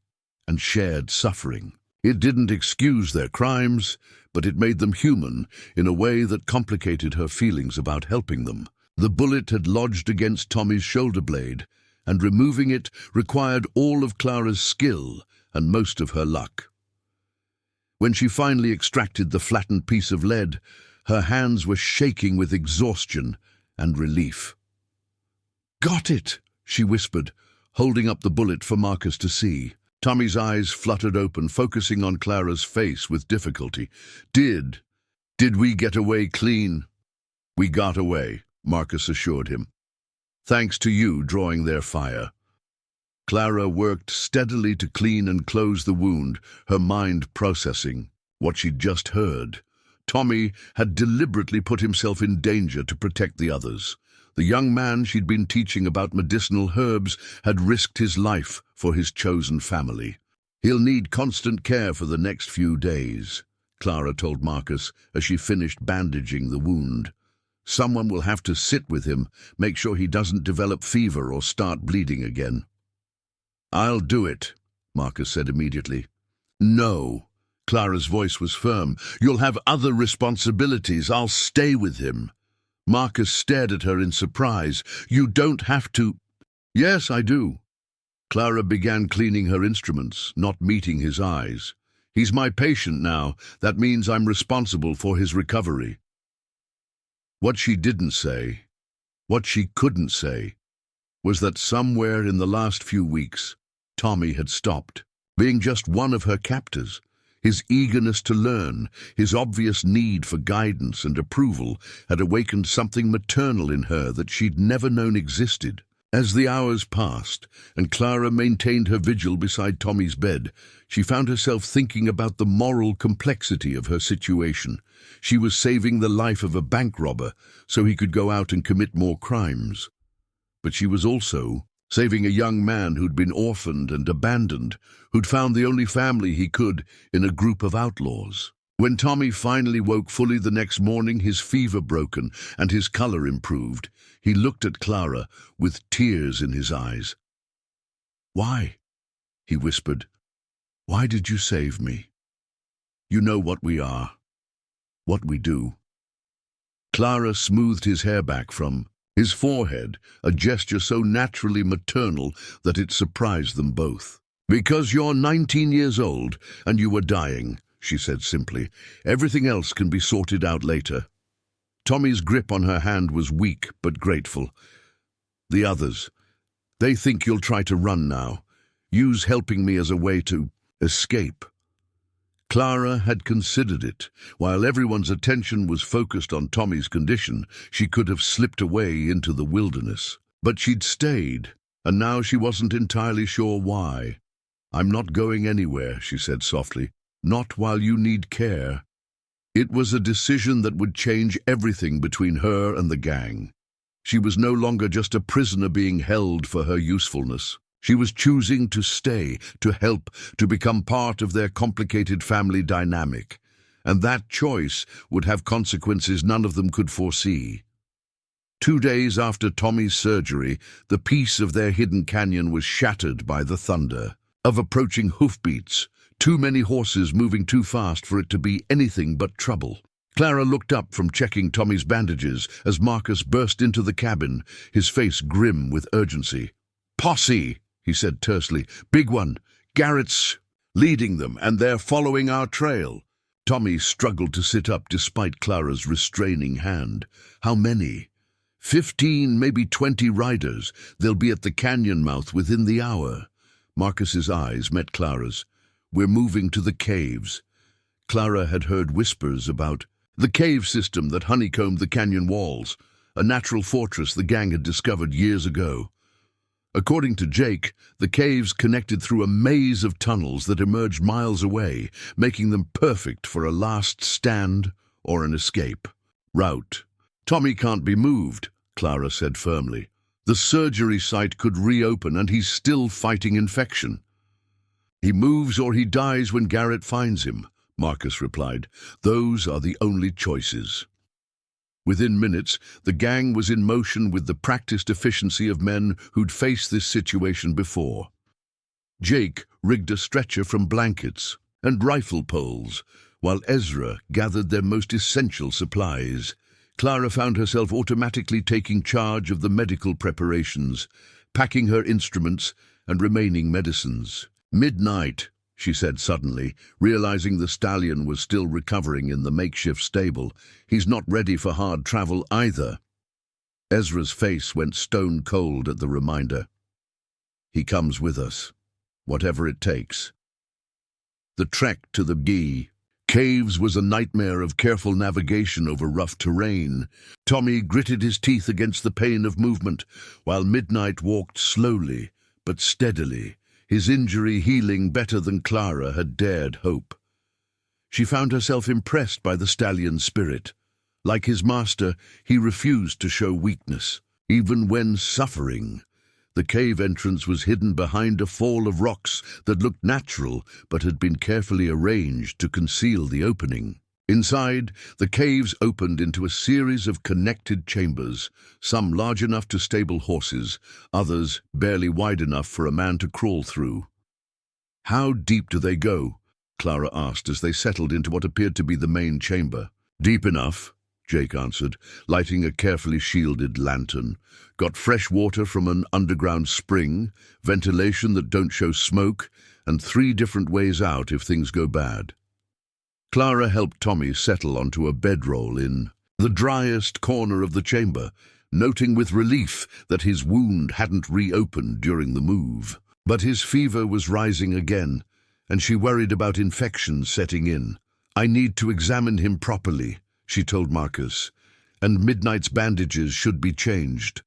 and shared suffering. It didn't excuse their crimes, but it made them human in a way that complicated her feelings about helping them. The bullet had lodged against Tommy's shoulder blade, and removing it required all of Clara's skill and most of her luck. When she finally extracted the flattened piece of lead, her hands were shaking with exhaustion and relief. "Got it," she whispered, holding up the bullet for Marcus to see. Tommy's eyes fluttered open, focusing on Clara's face with difficulty. Did we get away clean?" "We got away," Marcus assured him. "Thanks to you drawing their fire." Clara worked steadily to clean and close the wound, her mind processing what she'd just heard. Tommy had deliberately put himself in danger to protect the others. The young man she'd been teaching about medicinal herbs had risked his life for his chosen family. "He'll need constant care for the next few days," Clara told Marcus as she finished bandaging the wound. "Someone will have to sit with him, make sure he doesn't develop fever or start bleeding again." "I'll do it," Marcus said immediately. "No." Clara's voice was firm. "You'll have other responsibilities. I'll stay with him." Marcus stared at her in surprise. "You don't have to." "Yes, I do." Clara began cleaning her instruments, not meeting his eyes. "He's my patient now. That means I'm responsible for his recovery." What she didn't say, what she couldn't say, was that somewhere in the last few weeks, Tommy had stopped being just one of her captors. His eagerness to learn, his obvious need for guidance and approval had awakened something maternal in her that she'd never known existed. As the hours passed, and Clara maintained her vigil beside Tommy's bed, she found herself thinking about the moral complexity of her situation. She was saving the life of a bank robber so he could go out and commit more crimes. But she was also saving a young man who'd been orphaned and abandoned, who'd found the only family he could in a group of outlaws. When Tommy finally woke fully the next morning, his fever broken and his color improved, he looked at Clara with tears in his eyes. "Why?" he whispered. "Why did you save me? You know what we are, what we do." Clara smoothed his hair back from his forehead, a gesture so naturally maternal that it surprised them both. "Because you're 19 years old and you were dying," she said simply. "Everything else can be sorted out later." Tommy's grip on her hand was weak but grateful. "The others, they think you'll try to run now. Use helping me as a way to escape." Clara had considered it. While everyone's attention was focused on Tommy's condition, she could have slipped away into the wilderness. But she'd stayed, and now she wasn't entirely sure why. "I'm not going anywhere," she said softly. "Not while you need care." It was a decision that would change everything between her and the gang. She was no longer just a prisoner being held for her usefulness. She was choosing to stay, to help, to become part of their complicated family dynamic. And that choice would have consequences none of them could foresee. 2 days after Tommy's surgery, the peace of their hidden canyon was shattered by the thunder of approaching hoofbeats, too many horses moving too fast for it to be anything but trouble. Clara looked up from checking Tommy's bandages as Marcus burst into the cabin, his face grim with urgency. "Posse," he said tersely. "Big one. Garrett's leading them, and they're following our trail." Tommy struggled to sit up despite Clara's restraining hand. "How many?" 15, maybe 20 riders. They'll be at the canyon mouth within the hour." Marcus's eyes met Clara's. "We're moving to the caves." Clara had heard whispers about the cave system that honeycombed the canyon walls, a natural fortress the gang had discovered years ago. According to Jake, the caves connected through a maze of tunnels that emerged miles away, making them perfect for a last stand or an escape. Route. Tommy can't be moved, Clara said firmly. The surgery site could reopen and he's still fighting infection. He moves or he dies when Garrett finds him, Marcus replied. Those are the only choices. Within minutes, the gang was in motion with the practiced efficiency of men who'd faced this situation before. Jake rigged a stretcher from blankets and rifle poles, while Ezra gathered their most essential supplies. Clara found herself automatically taking charge of the medical preparations, packing her instruments and remaining medicines. Midnight, she said suddenly, realizing the stallion was still recovering in the makeshift stable. He's not ready for hard travel either. Ezra's face went stone cold at the reminder. He comes with us, whatever it takes. The trek to the Gee Caves was a nightmare of careful navigation over rough terrain. Tommy gritted his teeth against the pain of movement, while Midnight walked slowly but steadily, his injury healing better than Clara had dared hope. She found herself impressed by the stallion's spirit. Like his master, he refused to show weakness, even when suffering. The cave entrance was hidden behind a fall of rocks that looked natural but had been carefully arranged to conceal the opening. Inside, the caves opened into a series of connected chambers, some large enough to stable horses, others barely wide enough for a man to crawl through. "How deep do they go?" Clara asked as they settled into what appeared to be the main chamber. "Deep enough," Jake answered, lighting a carefully shielded lantern. "Got fresh water from an underground spring, ventilation that don't show smoke, and 3 different ways out if things go bad." Clara helped Tommy settle onto a bedroll in the driest corner of the chamber, noting with relief that his wound hadn't reopened during the move. But his fever was rising again, and she worried about infection setting in. "I need to examine him properly," she told Marcus, "and Midnight's bandages should be changed."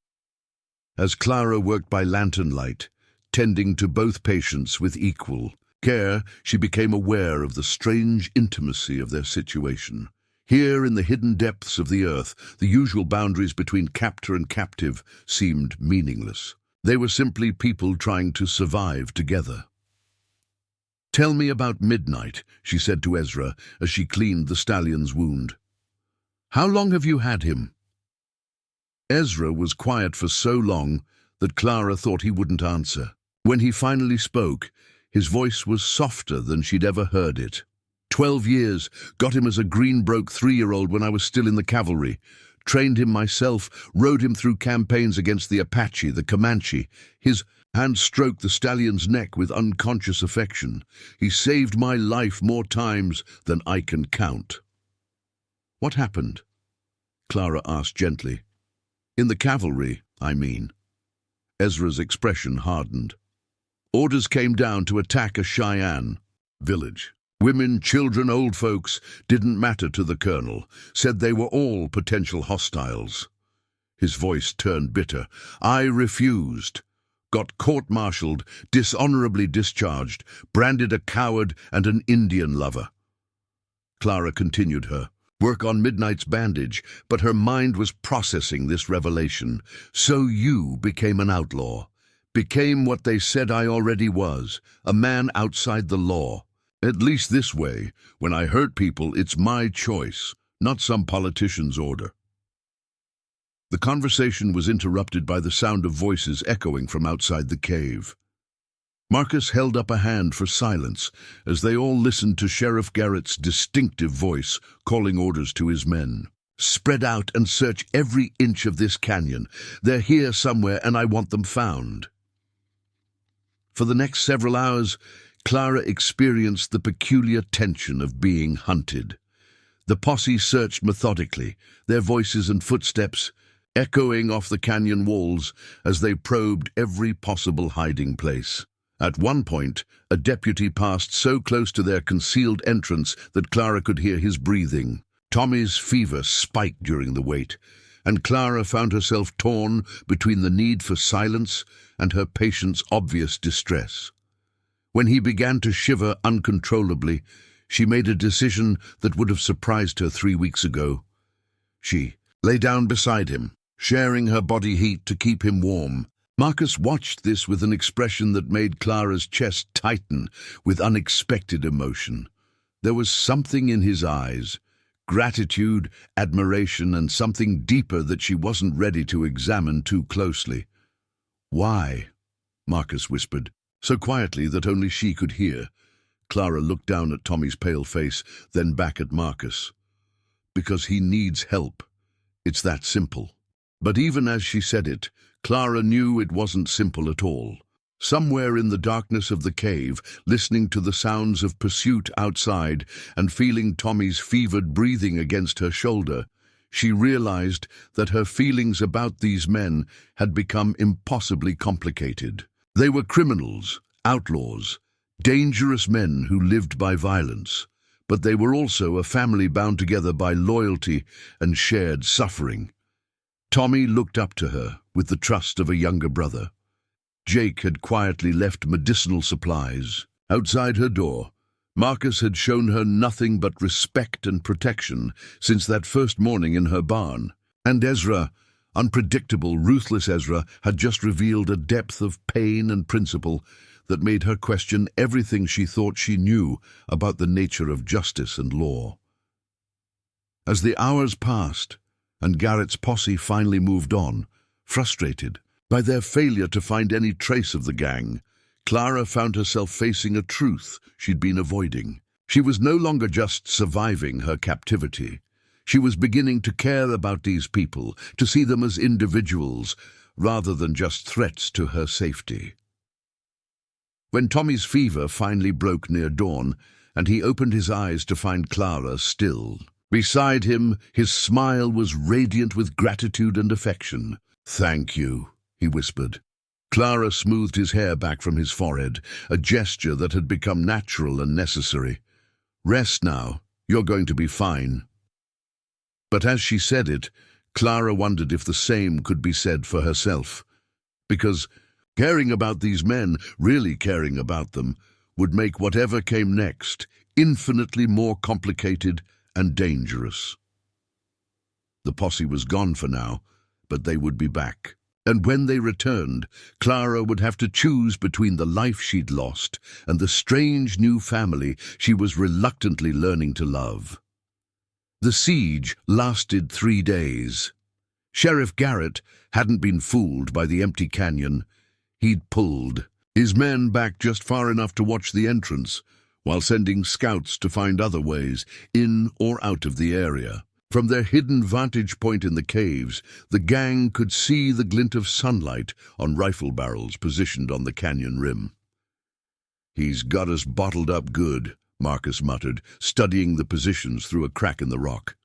As Clara worked by lantern light, tending to both patients with equal care, she became aware of the strange intimacy of their situation. Here in the hidden depths of the earth, the usual boundaries between captor and captive seemed meaningless. They were simply people trying to survive together. "Tell me about Midnight," she said to Ezra as she cleaned the stallion's wound. "How long have you had him?" Ezra was quiet for so long that Clara thought he wouldn't answer. When he finally spoke, his voice was softer than she'd ever heard it. 12 years, got him as a green-broke 3-year-old when I was still in the cavalry. Trained him myself, rode him through campaigns against the Apache, the Comanche. His hand stroked the stallion's neck with unconscious affection. He saved my life more times than I can count." "What happened?" Clara asked gently. "In the cavalry, I mean." Ezra's expression hardened. "Orders came down to attack a Cheyenne village. Women, children, old folks didn't matter to the colonel, said they were all potential hostiles." His voice turned bitter. "I refused. Got court-martialed, dishonorably discharged, branded a coward and an Indian lover." Clara continued her work on Midnight's bandage, but her mind was processing this revelation. "So you became an outlaw. Became what they said I already was, a man outside the law. At least this way, when I hurt people, it's my choice, not some politician's order." The conversation was interrupted by the sound of voices echoing from outside the cave. Marcus held up a hand for silence as they all listened to Sheriff Garrett's distinctive voice calling orders to his men. "Spread out and search every inch of this canyon. They're here somewhere and I want them found." For the next several hours, Clara experienced the peculiar tension of being hunted. The posse searched methodically, their voices and footsteps echoing off the canyon walls as they probed every possible hiding place. At one point, a deputy passed so close to their concealed entrance that Clara could hear his breathing. Tommy's fever spiked during the wait, and Clara found herself torn between the need for silence and her patient's obvious distress. When he began to shiver uncontrollably, she made a decision that would have surprised her 3 weeks ago. She lay down beside him, sharing her body heat to keep him warm. Marcus watched this with an expression that made Clara's chest tighten with unexpected emotion. There was something in his eyes, gratitude, admiration, and something deeper that she wasn't ready to examine too closely. "Why?" Marcus whispered, so quietly that only she could hear. Clara looked down at Tommy's pale face, then back at Marcus. "Because he needs help. It's that simple." But even as she said it, Clara knew it wasn't simple at all. Somewhere in the darkness of the cave, listening to the sounds of pursuit outside and feeling Tommy's fevered breathing against her shoulder, she realized that her feelings about these men had become impossibly complicated. They were criminals, outlaws, dangerous men who lived by violence, but they were also a family bound together by loyalty and shared suffering. Tommy looked up to her with the trust of a younger brother. Jake had quietly left medicinal supplies outside her door. Marcus had shown her nothing but respect and protection since that first morning in her barn. And Ezra, unpredictable, ruthless Ezra, had just revealed a depth of pain and principle that made her question everything she thought she knew about the nature of justice and law. As the hours passed, and Garrett's posse finally moved on, frustrated by their failure to find any trace of the gang, Clara found herself facing a truth she'd been avoiding. She was no longer just surviving her captivity. She was beginning to care about these people, to see them as individuals, rather than just threats to her safety. When Tommy's fever finally broke near dawn, and he opened his eyes to find Clara still beside him, his smile was radiant with gratitude and affection. "Thank you," he whispered. Clara smoothed his hair back from his forehead, a gesture that had become natural and necessary. "Rest now. You're going to be fine." But as she said it, Clara wondered if the same could be said for herself. Because caring about these men, really caring about them, would make whatever came next infinitely more complicated and dangerous. The posse was gone for now, but they would be back. And when they returned, Clara would have to choose between the life she'd lost and the strange new family she was reluctantly learning to love. The siege lasted 3 days. Sheriff Garrett hadn't been fooled by the empty canyon. He'd pulled his men back just far enough to watch the entrance, while sending scouts to find other ways in or out of the area. From their hidden vantage point in the caves, the gang could see the glint of sunlight on rifle barrels positioned on the canyon rim. "He's got us bottled up good," Marcus muttered, studying the positions through a crack in the rock.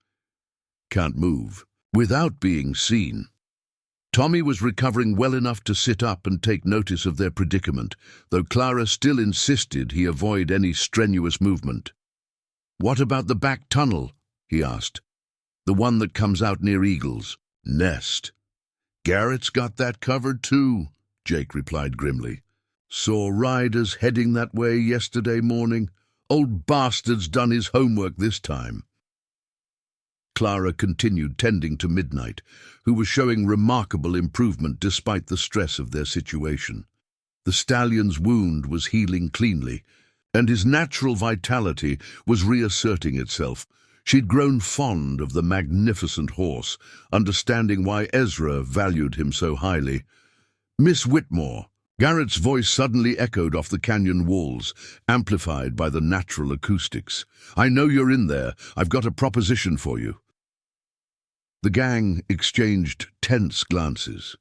"Can't move without being seen." Tommy was recovering well enough to sit up and take notice of their predicament, though Clara still insisted he avoid any strenuous movement. "What about the back tunnel?" he asked. "The one that comes out near Eagle's nest." "Garrett's got that covered too," Jake replied grimly. "Saw riders heading that way yesterday morning. Old bastard's done his homework this time." Clara continued tending to Midnight, who was showing remarkable improvement despite the stress of their situation. The stallion's wound was healing cleanly, and his natural vitality was reasserting itself. She'd grown fond of the magnificent horse, understanding why Ezra valued him so highly. "Miss Whitmore," Garrett's voice suddenly echoed off the canyon walls, amplified by the natural acoustics. "I know you're in there. I've got a proposition for you." The gang exchanged tense glances.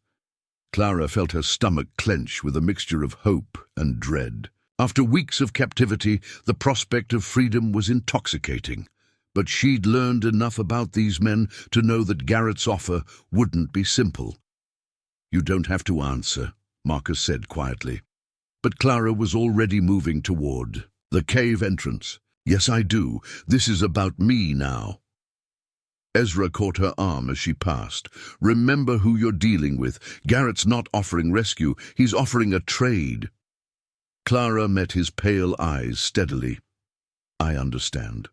Clara felt her stomach clench with a mixture of hope and dread. After weeks of captivity, the prospect of freedom was intoxicating. But she'd learned enough about these men to know that Garrett's offer wouldn't be simple. "You don't have to answer," Marcus said quietly. But Clara was already moving toward the cave entrance. "Yes, I do. This is about me now." Ezra caught her arm as she passed. "Remember who you're dealing with. Garrett's not offering rescue. He's offering a trade." Clara met his pale eyes steadily. "I understand."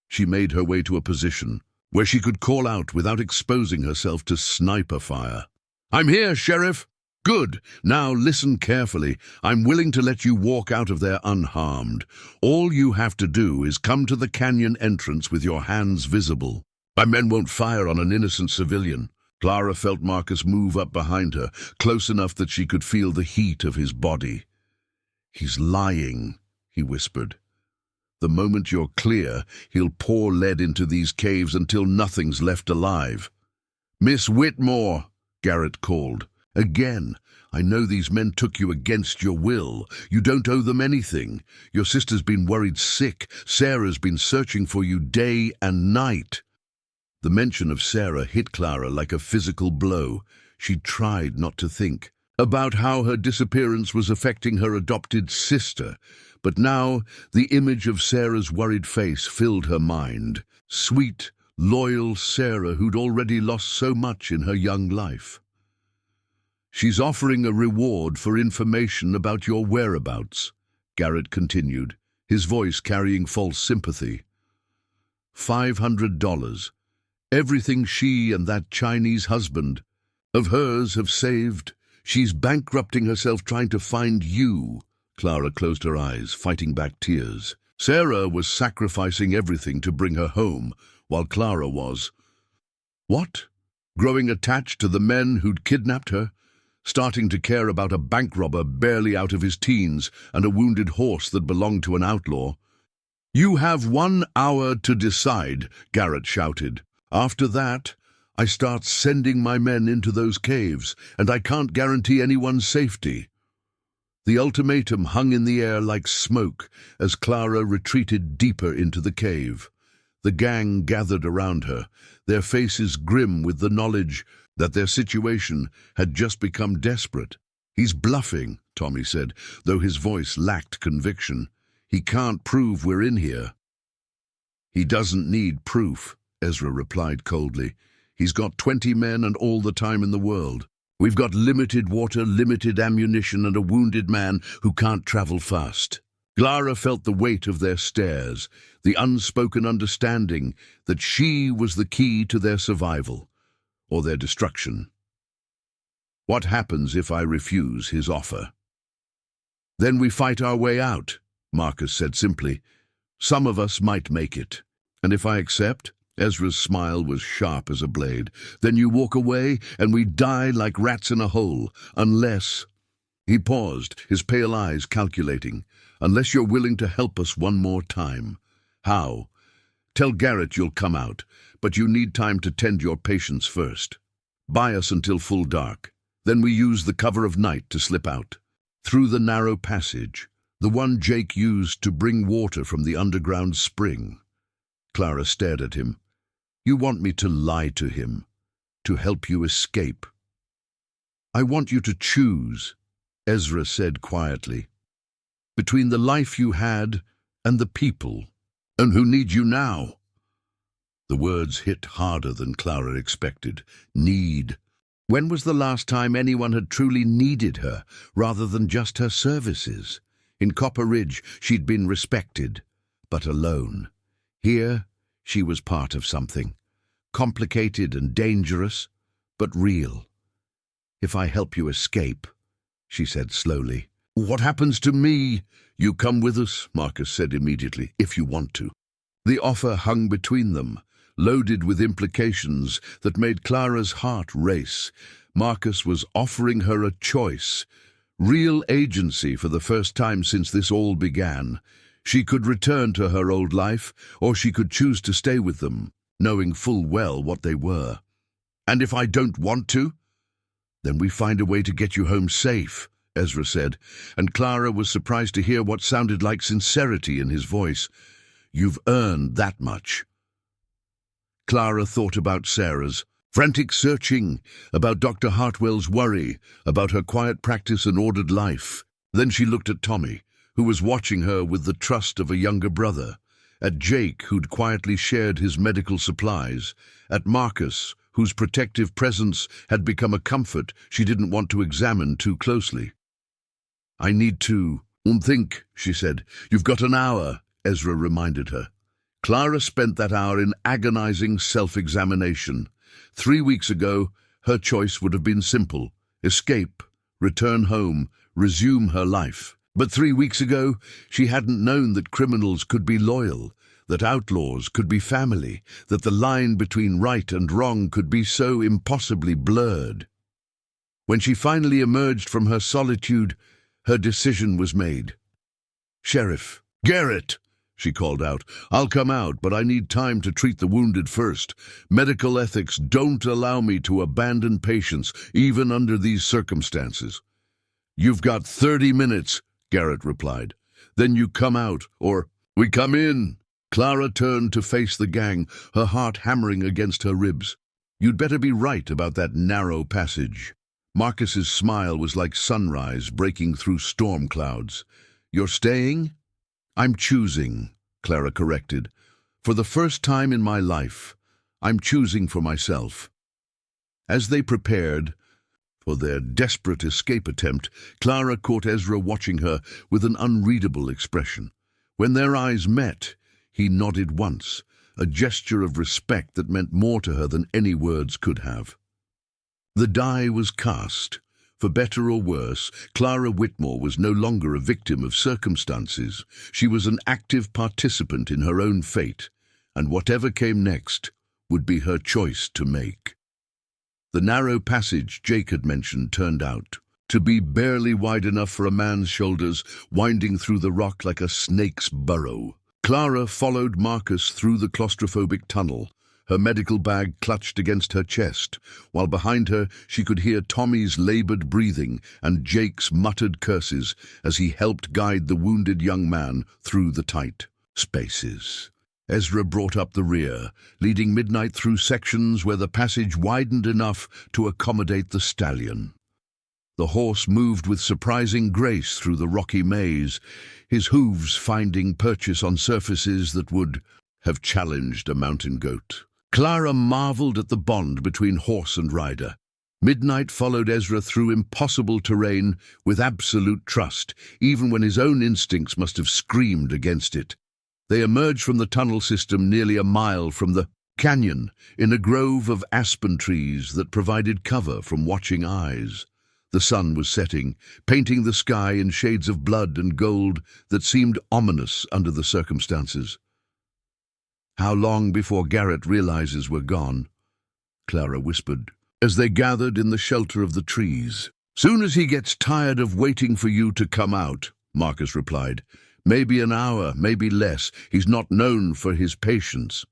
She made her way to a position, where she could call out without exposing herself to sniper fire. "I'm here, Sheriff." "Good. Now listen carefully. I'm willing to let you walk out of there unharmed. All you have to do is come to the canyon entrance with your hands visible. My men won't fire on an innocent civilian." Clara felt Marcus move up behind her, close enough that she could feel the heat of his body. "He's lying," he whispered. "The moment you're clear, he'll pour lead into these caves until nothing's left alive." "Miss Whitmore," Garrett called. "Again, I know these men took you against your will. You don't owe them anything. Your sister's been worried sick. Sarah's been searching for you day and night." The mention of Sarah hit Clara like a physical blow. She tried not to think about how her disappearance was affecting her adopted sister, but now the image of Sarah's worried face filled her mind. Sweet, loyal Sarah who'd already lost so much in her young life. "She's offering a reward for information about your whereabouts," Garrett continued, his voice carrying false sympathy. $500. Everything she and that Chinese husband of hers have saved. She's bankrupting herself trying to find you." Clara closed her eyes, fighting back tears. Sarah was sacrificing everything to bring her home, while Clara was... what? Growing attached to the men who'd kidnapped her? Starting to care about a bank robber barely out of his teens and a wounded horse that belonged to an outlaw? "You have 1 hour to decide," Garrett shouted. "After that, I start sending my men into those caves, and I can't guarantee anyone's safety." The ultimatum hung in the air like smoke as Clara retreated deeper into the cave. The gang gathered around her, their faces grim with the knowledge that their situation had just become desperate. "He's bluffing," Tommy said, though his voice lacked conviction. "He can't prove we're in here." "He doesn't need proof," Ezra replied coldly. "He's got 20 men and all the time in the world. We've got limited water, limited ammunition, and a wounded man who can't travel fast." Clara felt the weight of their stares, the unspoken understanding that she was the key to their survival, or their destruction. "What happens if I refuse his offer?" "Then we fight our way out," Marcus said simply. "Some of us might make it." "And if I accept?" Ezra's smile was sharp as a blade. "Then you walk away and we die like rats in a hole, unless..." He paused, his pale eyes calculating. "Unless you're willing to help us one more time." "How?" "Tell Garrett you'll come out, but you need time to tend your patients first. Buy us until full dark. Then we use the cover of night to slip out. Through the narrow passage, the one Jake used to bring water from the underground spring." Clara stared at him. "You want me to lie to him, to help you escape?" "I want you to choose," Ezra said quietly, "between the life you had and the people, and who need you now." The words hit harder than Clara expected. Need. When was the last time anyone had truly needed her, rather than just her services? In Copper Ridge, she'd been respected, but alone. Here, she was part of something. Complicated and dangerous, but real. "If I help you escape," she said slowly. "What happens to me?" "You come with us," Marcus said immediately, "if you want to." The offer hung between them, loaded with implications that made Clara's heart race. Marcus was offering her a choice, real agency for the first time since this all began. She could return to her old life, or she could choose to stay with them, knowing full well what they were. "And if I don't want to?" "Then we find a way to get you home safe," Ezra said, and Clara was surprised to hear what sounded like sincerity in his voice. "You've earned that much." Clara thought about Sarah's frantic searching, about Dr. Hartwell's worry, about her quiet practice and ordered life. Then she looked at Tommy, who was watching her with the trust of a younger brother, at Jake, who'd quietly shared his medical supplies, at Marcus, whose protective presence had become a comfort she didn't want to examine too closely. "I need to think," she said. "You've got an hour," Ezra reminded her. Clara spent that hour in agonizing self-examination. 3 weeks ago, her choice would have been simple: escape, return home, resume her life. But 3 weeks ago, she hadn't known that criminals could be loyal, that outlaws could be family, that the line between right and wrong could be so impossibly blurred. When she finally emerged from her solitude, her decision was made. "Sheriff, Garrett!" she called out. "I'll come out, but I need time to treat the wounded first. Medical ethics don't allow me to abandon patients, even under these circumstances." "You've got 30 minutes, Garrett replied. "Then you come out, or we come in." Clara turned to face the gang, her heart hammering against her ribs. "You'd better be right about that narrow passage." Marcus's smile was like sunrise breaking through storm clouds. "You're staying?" "I'm choosing," Clara corrected. "For the first time in my life, I'm choosing for myself." As they prepared for their desperate escape attempt, Clara caught Ezra watching her with an unreadable expression. When their eyes met, he nodded once, a gesture of respect that meant more to her than any words could have. The die was cast. For better or worse, Clara Whitmore was no longer a victim of circumstances. She was an active participant in her own fate, and whatever came next would be her choice to make. The narrow passage Jake had mentioned turned out to be barely wide enough for a man's shoulders, winding through the rock like a snake's burrow. Clara followed Marcus through the claustrophobic tunnel, her medical bag clutched against her chest, while behind her she could hear Tommy's labored breathing and Jake's muttered curses as he helped guide the wounded young man through the tight spaces. Ezra brought up the rear, leading Midnight through sections where the passage widened enough to accommodate the stallion. The horse moved with surprising grace through the rocky maze, his hooves finding purchase on surfaces that would have challenged a mountain goat. Clara marveled at the bond between horse and rider. Midnight followed Ezra through impossible terrain with absolute trust, even when his own instincts must have screamed against it. They emerged from the tunnel system nearly a mile from the canyon, in a grove of aspen trees that provided cover from watching eyes. The sun was setting, painting the sky in shades of blood and gold that seemed ominous under the circumstances. "How long before Garrett realizes we're gone?" Clara whispered, as they gathered in the shelter of the trees. "Soon as he gets tired of waiting for you to come out," Marcus replied. "Maybe an hour, maybe less. He's not known for his patience."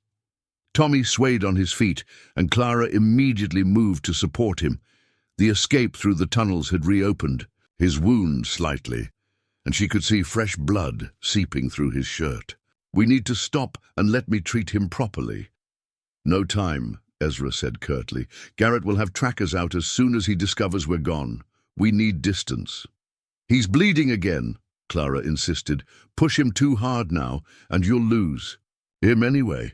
Tommy swayed on his feet, and Clara immediately moved to support him. The escape through the tunnels had reopened, his wound slightly, and she could see fresh blood seeping through his shirt. "We need to stop and let me treat him properly." "No time," Ezra said curtly. "Garrett will have trackers out as soon as he discovers we're gone. We need distance." "He's bleeding again," Clara insisted. "Push him too hard now, and you'll lose." "Him anyway."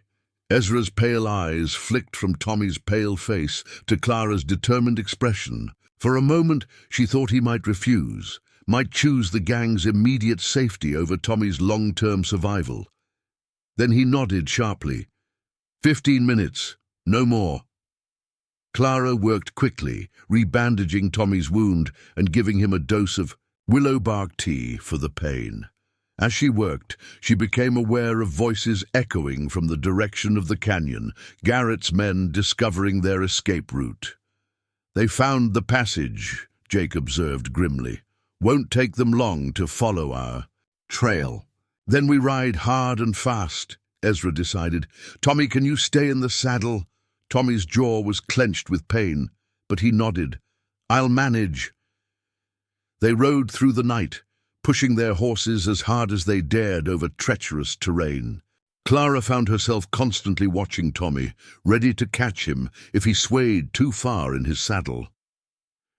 Ezra's pale eyes flicked from Tommy's pale face to Clara's determined expression. For a moment, she thought he might refuse, might choose the gang's immediate safety over Tommy's long-term survival. Then he nodded sharply. 15 minutes, no more." Clara worked quickly, rebandaging Tommy's wound and giving him a dose of willow bark tea for the pain. As she worked, she became aware of voices echoing from the direction of the canyon, Garrett's men discovering their escape route. "They found the passage," Jake observed grimly. "Won't take them long to follow our trail." "Then we ride hard and fast," Ezra decided. "Tommy, can you stay in the saddle?" Tommy's jaw was clenched with pain, but he nodded. "I'll manage." They rode through the night, pushing their horses as hard as they dared over treacherous terrain. Clara found herself constantly watching Tommy, ready to catch him if he swayed too far in his saddle.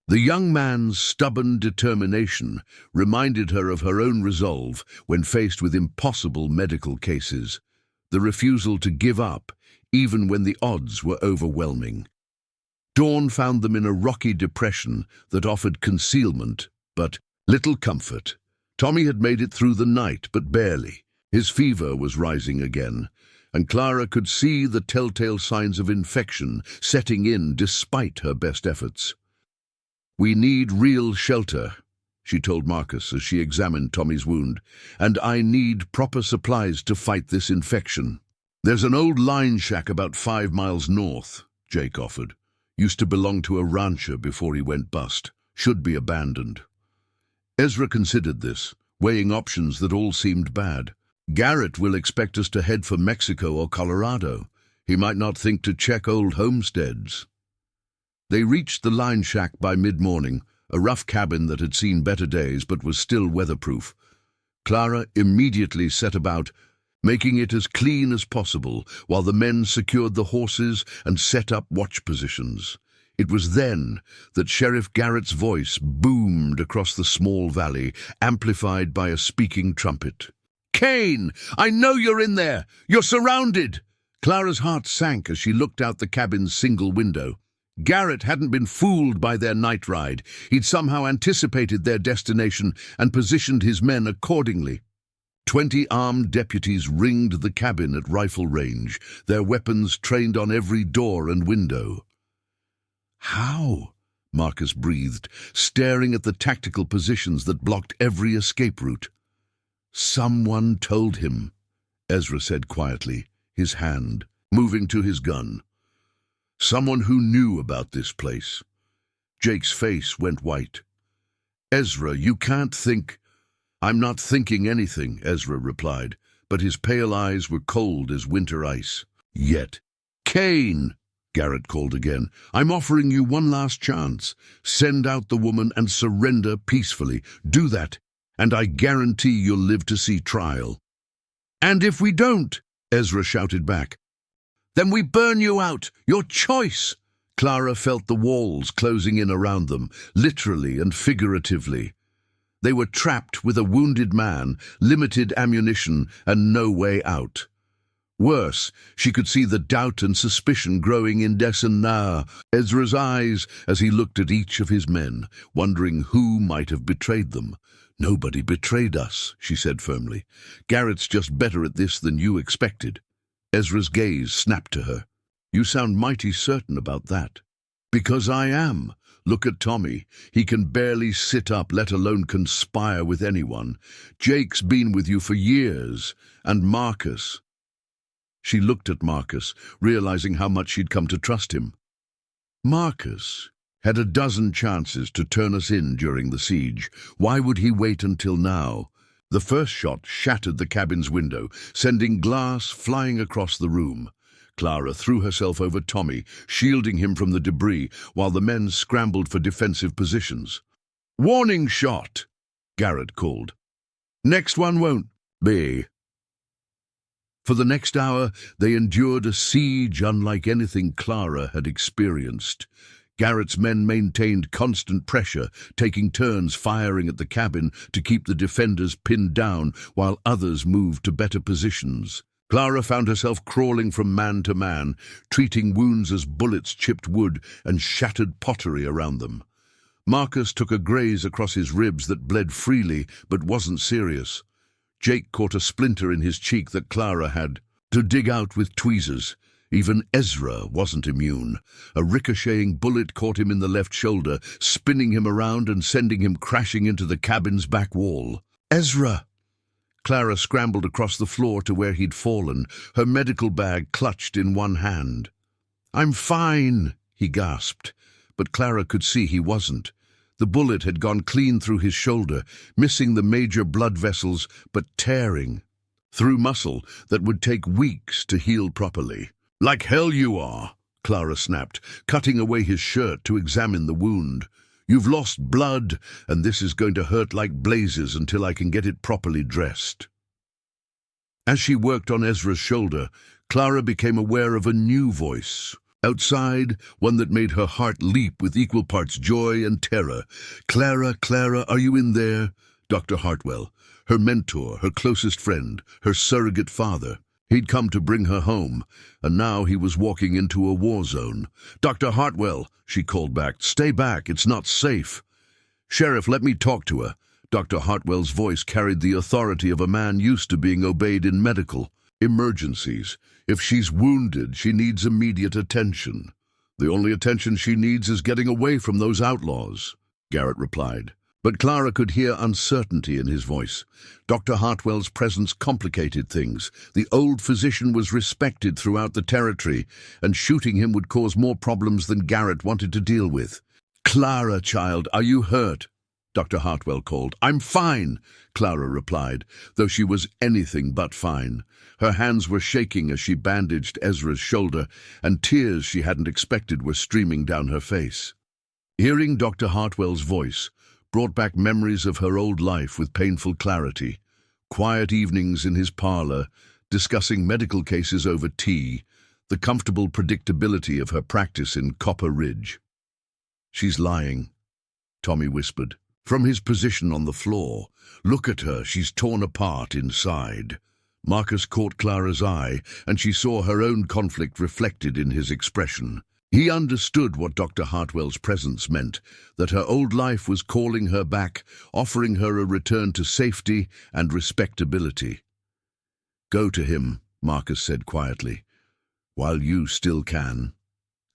The young man's stubborn determination reminded her of her own resolve when faced with impossible medical cases, the refusal to give up even when the odds were overwhelming. Dawn found them in a rocky depression that offered concealment, but little comfort. Tommy had made it through the night, but barely. His fever was rising again, and Clara could see the telltale signs of infection setting in despite her best efforts. "We need real shelter," she told Marcus as she examined Tommy's wound, "and I need proper supplies to fight this infection." "There's an old line shack about 5 miles north," Jake offered. "Used to belong to a rancher before he went bust. Should be abandoned." Ezra considered this, weighing options that all seemed bad. "Garrett will expect us to head for Mexico or Colorado. He might not think to check old homesteads." They reached the line shack by mid-morning, a rough cabin that had seen better days but was still weatherproof. Clara immediately set about making it as clean as possible while the men secured the horses and set up watch positions. It was then that Sheriff Garrett's voice boomed across the small valley, amplified by a speaking trumpet. "Kane, I know you're in there! You're surrounded!" Clara's heart sank as she looked out the cabin's single window. Garrett hadn't been fooled by their night ride. He'd somehow anticipated their destination and positioned his men accordingly. 20 armed deputies ringed the cabin at rifle range, their weapons trained on every door and window. "How?" Marcus breathed, staring at the tactical positions that blocked every escape route. "Someone told him," Ezra said quietly, his hand moving to his gun. "Someone who knew about this place." Jake's face went white. "Ezra, you can't think—" "I'm not thinking anything," Ezra replied, but his pale eyes were cold as winter ice. "Yet." "Kane!" Garrett called again. "I'm offering you one last chance. Send out the woman and surrender peacefully. Do that, and I guarantee you'll live to see trial." "And if we don't?" Ezra shouted back. "Then we burn you out. Your choice." Clara felt the walls closing in around them, literally and figuratively. They were trapped with a wounded man, limited ammunition, and no way out. Worse, she could see the doubt and suspicion growing in Ezra's eyes as he looked at each of his men, wondering who might have betrayed them. "Nobody betrayed us," she said firmly. "Garrett's just better at this than you expected." Ezra's gaze snapped to her. "You sound mighty certain about that." "Because I am. Look at Tommy. He can barely sit up, let alone conspire with anyone. Jake's been with you for years. And Marcus." She looked at Marcus, realizing how much she'd come to trust him. Marcus had a dozen chances to turn us in during the siege. Why would he wait until now? The first shot shattered the cabin's window, sending glass flying across the room. Clara threw herself over Tommy, shielding him from the debris, while the men scrambled for defensive positions. "Warning shot!" Garrett called. "Next one won't be." For the next hour, they endured a siege unlike anything Clara had experienced. Garrett's men maintained constant pressure, taking turns firing at the cabin to keep the defenders pinned down, while others moved to better positions. Clara found herself crawling from man to man, treating wounds as bullets chipped wood and shattered pottery around them. Marcus took a graze across his ribs that bled freely but wasn't serious. Jake caught a splinter in his cheek that Clara had to dig out with tweezers. Even Ezra wasn't immune. A ricocheting bullet caught him in the left shoulder, spinning him around and sending him crashing into the cabin's back wall. "Ezra!" Clara scrambled across the floor to where he'd fallen, her medical bag clutched in one hand. "I'm fine," he gasped, but Clara could see he wasn't. The bullet had gone clean through his shoulder, missing the major blood vessels, but tearing through muscle that would take weeks to heal properly. "Like hell you are," Clara snapped, cutting away his shirt to examine the wound. "You've lost blood, and this is going to hurt like blazes until I can get it properly dressed." As she worked on Ezra's shoulder, Clara became aware of a new voice. Outside, one that made her heart leap with equal parts joy and terror. "Clara, Clara, are you in there?" Dr. Hartwell, her mentor, her closest friend, her surrogate father. He'd come to bring her home, and now he was walking into a war zone. "Dr. Hartwell," she called back, "stay back, it's not safe." "Sheriff, let me talk to her." Dr. Hartwell's voice carried the authority of a man used to being obeyed in medical. Emergencies. If she's wounded, she needs immediate attention. The only attention she needs is getting away from those outlaws, Garrett replied. But Clara could hear uncertainty in his voice. Dr. Hartwell's presence complicated things. The old physician was respected throughout the territory, and shooting him would cause more problems than Garrett wanted to deal with. "Clara, child, are you hurt?" Dr. Hartwell called. "I'm fine," Clara replied, though she was anything but fine. Her hands were shaking as she bandaged Ezra's shoulder, and tears she hadn't expected were streaming down her face. Hearing Dr. Hartwell's voice brought back memories of her old life with painful clarity. Quiet evenings in his parlor, discussing medical cases over tea, the comfortable predictability of her practice in Copper Ridge. "She's lying," Tommy whispered. From his position on the floor, "Look at her, she's torn apart inside." Marcus caught Clara's eye, and she saw her own conflict reflected in his expression. He understood what Dr. Hartwell's presence meant, that her old life was calling her back, offering her a return to safety and respectability. "Go to him," Marcus said quietly, "while you still can."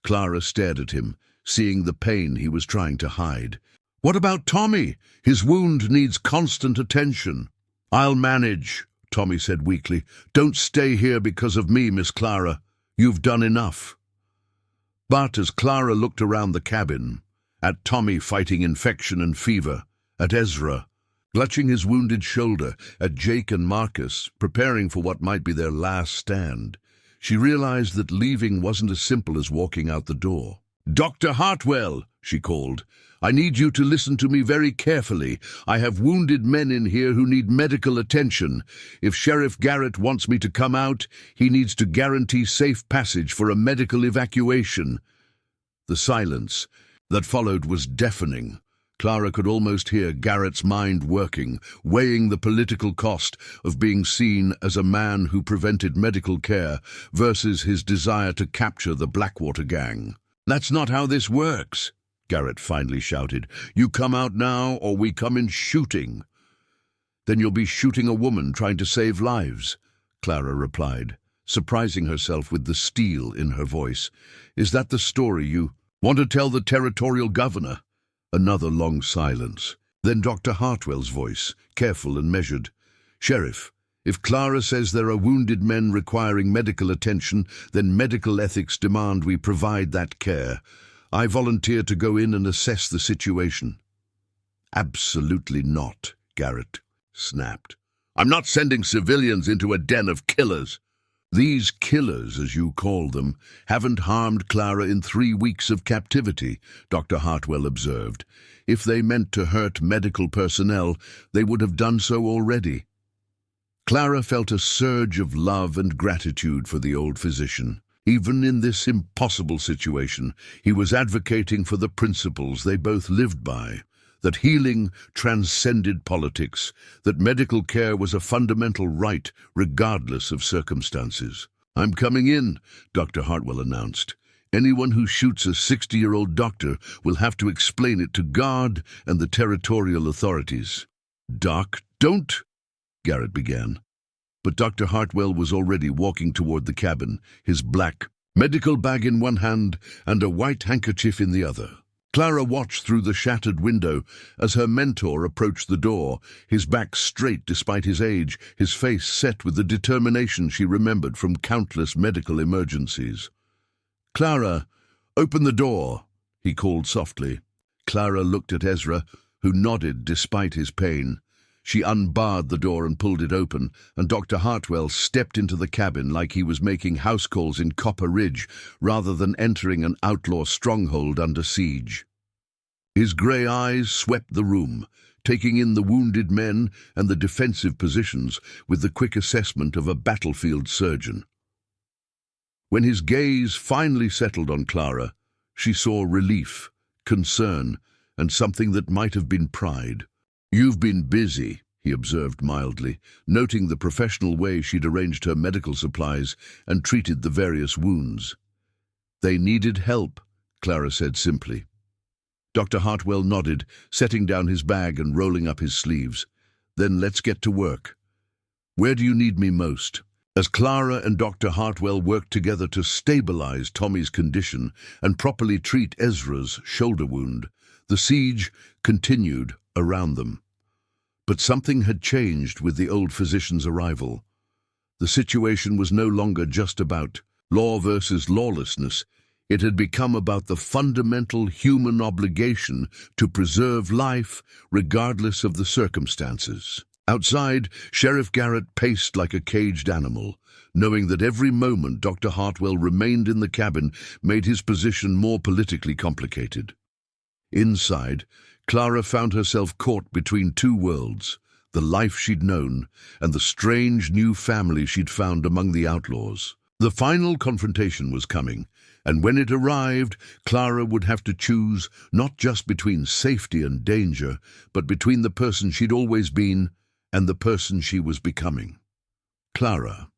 Clara stared at him, seeing the pain he was trying to hide. "What about Tommy? His wound needs constant attention." "I'll manage," Tommy said weakly. "Don't stay here because of me, Miss Clara. You've done enough." But as Clara looked around the cabin, at Tommy fighting infection and fever, at Ezra, clutching his wounded shoulder, at Jake and Marcus, preparing for what might be their last stand, she realized that leaving wasn't as simple as walking out the door. "Dr. Hartwell," she called, "I need you to listen to me very carefully. I have wounded men in here who need medical attention. If Sheriff Garrett wants me to come out, he needs to guarantee safe passage for a medical evacuation." The silence that followed was deafening. Clara could almost hear Garrett's mind working, weighing the political cost of being seen as a man who prevented medical care versus his desire to capture the Blackwater Gang. "That's not how this works," Garrett finally shouted. "You come out now, or we come in shooting." "Then you'll be shooting a woman trying to save lives," Clara replied, surprising herself with the steel in her voice. "Is that the story you want to tell the territorial governor?" Another long silence. Then Dr. Hartwell's voice, careful and measured. "Sheriff, if Clara says there are wounded men requiring medical attention, then medical ethics demand we provide that care. I volunteer to go in and assess the situation." "Absolutely not," Garrett snapped. "I'm not sending civilians into a den of killers." "These killers, as you call them, haven't harmed Clara in 3 weeks of captivity," Dr. Hartwell observed. "If they meant to hurt medical personnel, they would have done so already." Clara felt a surge of love and gratitude for the old physician. Even in this impossible situation, he was advocating for the principles they both lived by, that healing transcended politics, that medical care was a fundamental right regardless of circumstances. "I'm coming in," Dr. Hartwell announced. "Anyone who shoots a 60-year-old doctor will have to explain it to God and the territorial authorities." "Doc, don't," Garrett began. But Dr. Hartwell was already walking toward the cabin, his black medical bag in one hand and a white handkerchief in the other. Clara watched through the shattered window as her mentor approached the door, his back straight despite his age, his face set with the determination she remembered from countless medical emergencies. "Clara, open the door," he called softly. Clara looked at Ezra, who nodded despite his pain. She unbarred the door and pulled it open, and Dr. Hartwell stepped into the cabin like he was making house calls in Copper Ridge rather than entering an outlaw stronghold under siege. His grey eyes swept the room, taking in the wounded men and the defensive positions with the quick assessment of a battlefield surgeon. When his gaze finally settled on Clara, she saw relief, concern, and something that might have been pride. "You've been busy," he observed mildly, noting the professional way she'd arranged her medical supplies and treated the various wounds. "They needed help," Clara said simply. Dr. Hartwell nodded, setting down his bag and rolling up his sleeves. "Then let's get to work. Where do you need me most?" As Clara and Dr. Hartwell worked together to stabilize Tommy's condition and properly treat Ezra's shoulder wound, the siege continued around them. But something had changed with the old physician's arrival. The situation was no longer just about law versus lawlessness. It had become about the fundamental human obligation to preserve life regardless of the circumstances. Outside, Sheriff Garrett paced like a caged animal, knowing that every moment Dr. Hartwell remained in the cabin made his position more politically complicated. Inside, Clara found herself caught between two worlds, the life she'd known and the strange new family she'd found among the outlaws. The final confrontation was coming, and when it arrived, Clara would have to choose not just between safety and danger, but between the person she'd always been and the person she was becoming. "Clara,"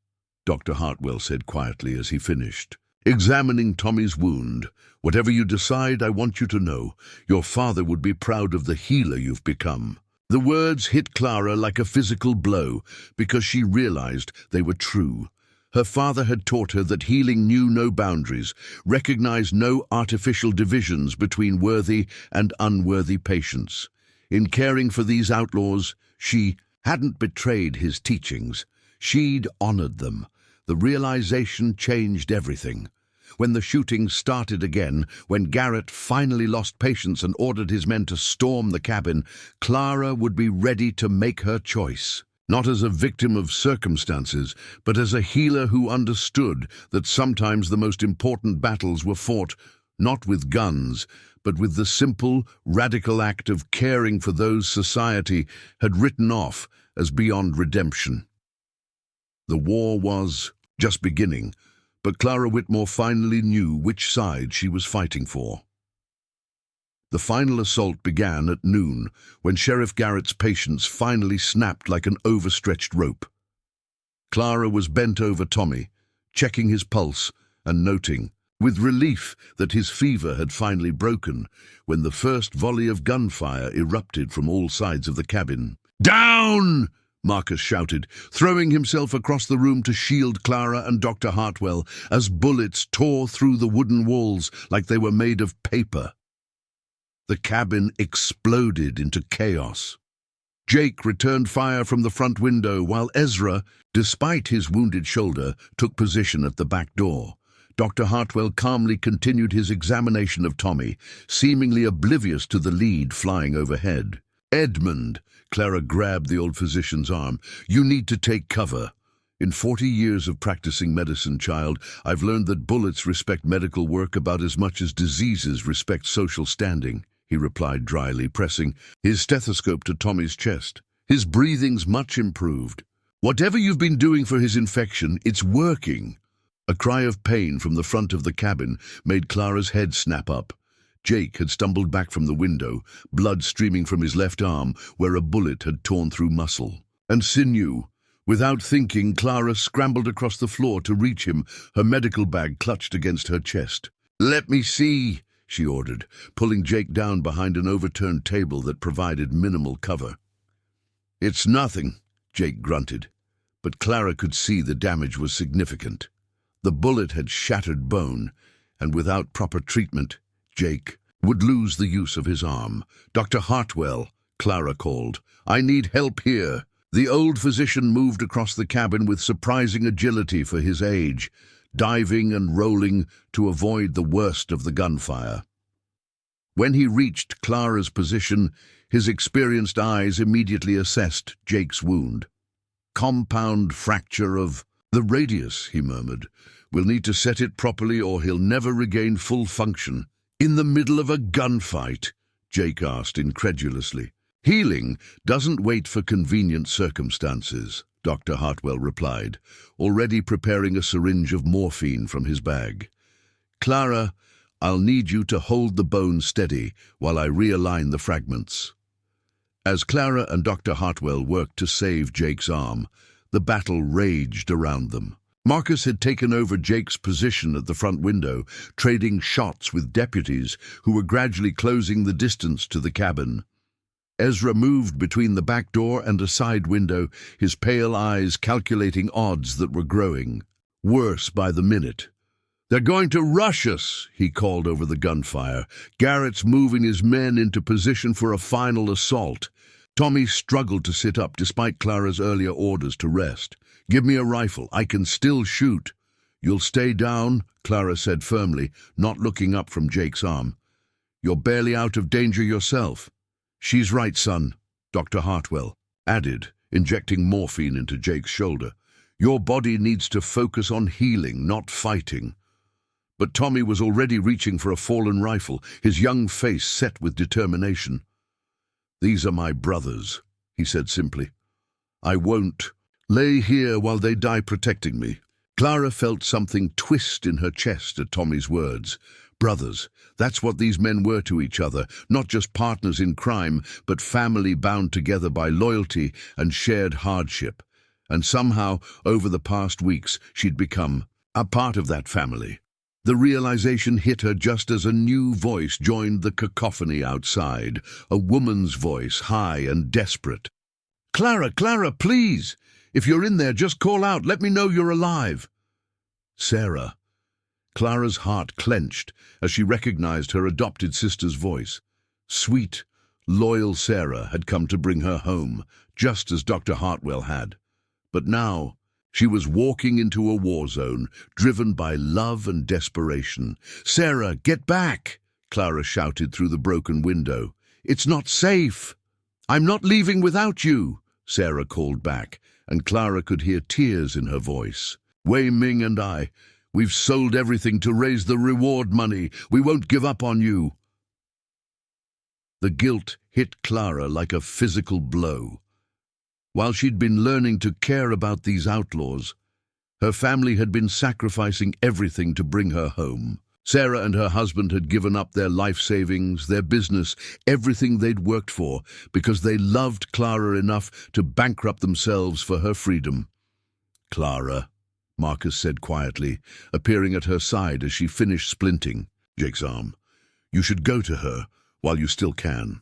Dr. Hartwell said quietly as he finished, "examining Tommy's wound, whatever you decide, I want you to know, your father would be proud of the healer you've become." The words hit Clara like a physical blow because she realized they were true. Her father had taught her that healing knew no boundaries, recognized no artificial divisions between worthy and unworthy patients. In caring for these outlaws, she hadn't betrayed his teachings. She'd honored them. The realization changed everything. When the shooting started again, when Garrett finally lost patience and ordered his men to storm the cabin, Clara would be ready to make her choice. Not as a victim of circumstances, but as a healer who understood that sometimes the most important battles were fought not with guns, but with the simple, radical act of caring for those society had written off as beyond redemption. The war was just beginning, but Clara Whitmore finally knew which side she was fighting for. The final assault began at noon, when Sheriff Garrett's patience finally snapped like an overstretched rope. Clara was bent over Tommy, checking his pulse and noting, with relief, that his fever had finally broken, when the first volley of gunfire erupted from all sides of the cabin. "Down!" Marcus shouted, throwing himself across the room to shield Clara and Dr. Hartwell as bullets tore through the wooden walls like they were made of paper. The cabin exploded into chaos. Jake returned fire from the front window while Ezra, despite his wounded shoulder, took position at the back door. Dr. Hartwell calmly continued his examination of Tommy, seemingly oblivious to the lead flying overhead. "Edmund," Clara grabbed the old physician's arm, "you need to take cover. In 40 years of practicing medicine, child, I've learned that bullets respect medical work about as much as diseases respect social standing," he replied dryly, pressing his stethoscope to Tommy's chest. "His breathing's much improved. Whatever you've been doing for his infection, it's working." A cry of pain from the front of the cabin made Clara's head snap up. Jake had stumbled back from the window, blood streaming from his left arm where a bullet had torn through muscle and sinew. Without thinking, Clara scrambled across the floor to reach him, her medical bag clutched against her chest. "Let me see," she ordered, pulling Jake down behind an overturned table that provided minimal cover. "It's nothing," Jake grunted, but Clara could see the damage was significant. The bullet had shattered bone, and without proper treatment, Jake would lose the use of his arm. "Dr. Hartwell," Clara called, "I need help here." The old physician moved across the cabin with surprising agility for his age, diving and rolling to avoid the worst of the gunfire. When he reached Clara's position, his experienced eyes immediately assessed Jake's wound. "Compound fracture of the radius," he murmured. "We'll need to set it properly or he'll never regain full function." "In the middle of a gunfight?" Jake asked incredulously. "Healing doesn't wait for convenient circumstances," Dr. Hartwell replied, already preparing a syringe of morphine from his bag. "Clara, I'll need you to hold the bone steady while I realign the fragments." As Clara and Dr. Hartwell worked to save Jake's arm, the battle raged around them. Marcus had taken over Jake's position at the front window, trading shots with deputies who were gradually closing the distance to the cabin. Ezra moved between the back door and a side window, his pale eyes calculating odds that were growing worse by the minute. "They're going to rush us," he called over the gunfire. "Garrett's moving his men into position for a final assault." Tommy struggled to sit up despite Clara's earlier orders to rest. "Give me a rifle. I can still shoot." "You'll stay down," Clara said firmly, not looking up from Jake's arm. "You're barely out of danger yourself." "She's right, son," Dr. Hartwell added, injecting morphine into Jake's shoulder. "Your body needs to focus on healing, not fighting." But Tommy was already reaching for a fallen rifle, his young face set with determination. "These are my brothers," he said simply. "I won't lay here while they die protecting me." Clara felt something twist in her chest at Tommy's words. Brothers, that's what these men were to each other, not just partners in crime, but family bound together by loyalty and shared hardship. And somehow, over the past weeks, she'd become a part of that family. The realization hit her just as a new voice joined the cacophony outside, a woman's voice, high and desperate. "Clara, Clara, please! If you're in there, just call out. Let me know you're alive." Sarah. Clara's heart clenched as she recognized her adopted sister's voice. Sweet, loyal Sarah had come to bring her home, just as Dr. Hartwell had. But now, she was walking into a war zone, driven by love and desperation. "Sarah, get back!" Clara shouted through the broken window. "It's not safe." "I'm not leaving without you," Sarah called back, and Clara could hear tears in her voice. "Wei Ming and I, we've sold everything to raise the reward money. We won't give up on you." The guilt hit Clara like a physical blow. While she'd been learning to care about these outlaws, her family had been sacrificing everything to bring her home. Sarah and her husband had given up their life savings, their business, everything they'd worked for, because they loved Clara enough to bankrupt themselves for her freedom. "Clara," Marcus said quietly, appearing at her side as she finished splinting Jake's arm. "You should go to her while you still can."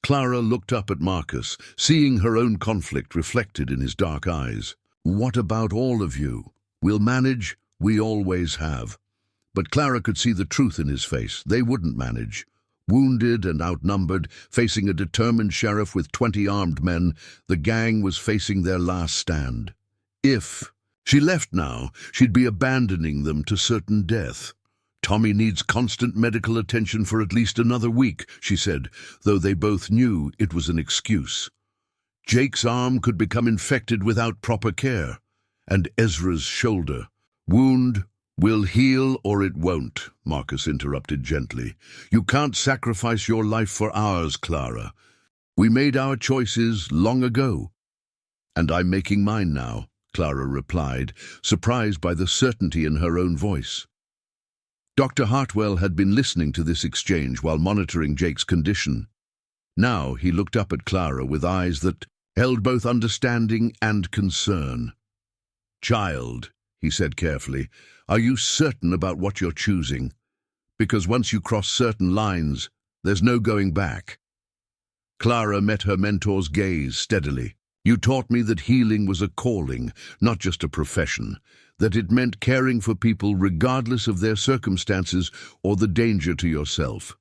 Clara looked up at Marcus, seeing her own conflict reflected in his dark eyes. "What about all of you? We'll manage, we always have." But Clara could see the truth in his face. They wouldn't manage. Wounded and outnumbered, facing a determined sheriff with 20 armed men, the gang was facing their last stand. If she left now, she'd be abandoning them to certain death. "Tommy needs constant medical attention for at least another week," she said, though they both knew it was an excuse. Jake's arm could become infected without proper care, and Ezra's shoulder. "Wound will heal or it won't," Marcus interrupted gently. "You can't sacrifice your life for ours, Clara. We made our choices long ago." "And I'm making mine now," Clara replied, surprised by the certainty in her own voice. Dr. Hartwell had been listening to this exchange while monitoring Jake's condition. Now he looked up at Clara with eyes that held both understanding and concern. "Child," he said carefully, "are you certain about what you're choosing? Because once you cross certain lines, there's no going back." Clara met her mentor's gaze steadily. "You taught me that healing was a calling, not just a profession, that it meant caring for people regardless of their circumstances or the danger to yourself."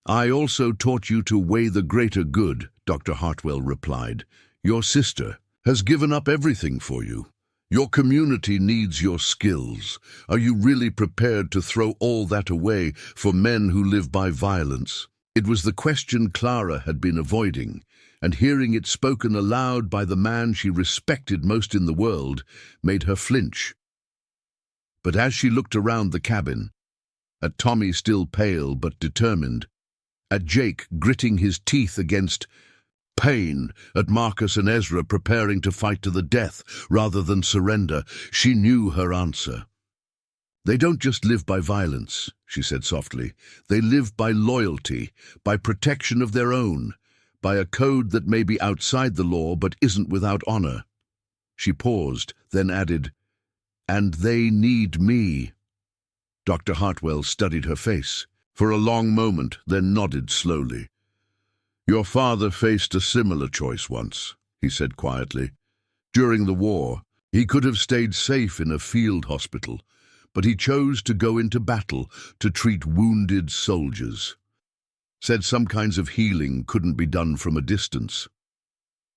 "I also taught you to weigh the greater good," Dr. Hartwell replied. "Your sister has given up everything for you. Your community needs your skills. Are you really prepared to throw all that away for men who live by violence?" It was the question Clara had been avoiding, and hearing it spoken aloud by the man she respected most in the world made her flinch. But as she looked around the cabin, at Tommy still pale but determined, at Jake gritting his teeth against pain, at Marcus and Ezra preparing to fight to the death rather than surrender, she knew her answer. "They don't just live by violence," she said softly. "They live by loyalty, by protection of their own, by a code that may be outside the law but isn't without honor." She paused, then added, "And they need me." Dr. Hartwell studied her face for a long moment, then nodded slowly. Your father faced a similar choice once, he said quietly. During the war, he could have stayed safe in a field hospital, but he chose to go into battle to treat wounded soldiers. Said some kinds of healing couldn't be done from a distance.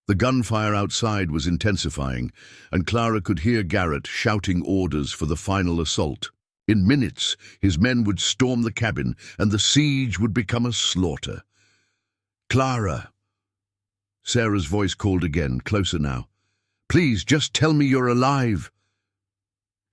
The gunfire outside was intensifying, and Clara could hear Garrett shouting orders for the final assault. In minutes, his men would storm the cabin, and the siege would become a slaughter. "Clara!" Sarah's voice called again, closer now. "Please, just tell me you're alive."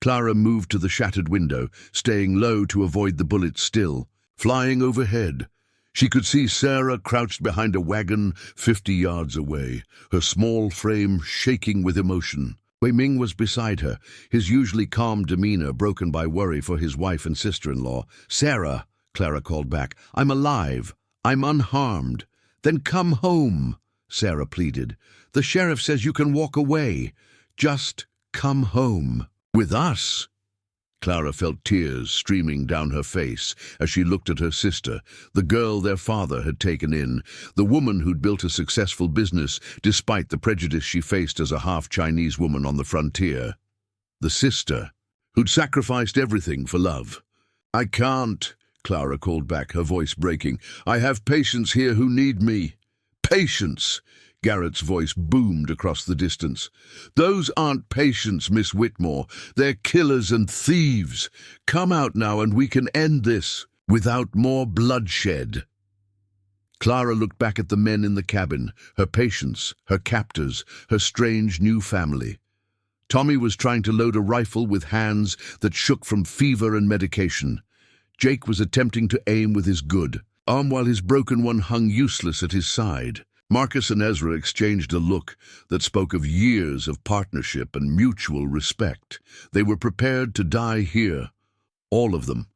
Clara moved to the shattered window, staying low to avoid the bullets still. Flying overhead, she could see Sarah crouched behind a wagon 50 yards away, her small frame shaking with emotion. Wei Ming was beside her, his usually calm demeanor broken by worry for his wife and sister-in-law. "Sarah," Clara called back, "I'm alive. I'm unharmed." "Then come home," Sarah pleaded. "The sheriff says you can walk away. Just come home." "With us?" Clara felt tears streaming down her face as she looked at her sister, the girl their father had taken in, the woman who'd built a successful business despite the prejudice she faced as a half-Chinese woman on the frontier. The sister who'd sacrificed everything for love. "I can't," Clara called back, her voice breaking. "I have patients here who need me." "Patients!" Garrett's voice boomed across the distance. "Those aren't patients, Miss Whitmore. They're killers and thieves. Come out now and we can end this without more bloodshed." Clara looked back at the men in the cabin, her patients, her captors, her strange new family. Tommy was trying to load a rifle with hands that shook from fever and medication. Jake was attempting to aim with his good arm while his broken one hung useless at his side. Marcus and Ezra exchanged a look that spoke of years of partnership and mutual respect. They were prepared to die here, all of them,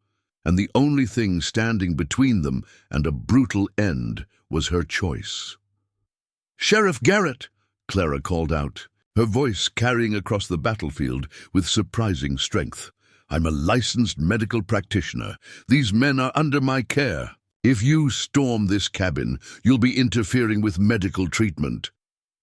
and the only thing standing between them and a brutal end was her choice. "Sheriff Garrett!" Clara called out, her voice carrying across the battlefield with surprising strength. "I'm a licensed medical practitioner. These men are under my care. If you storm this cabin, you'll be interfering with medical treatment."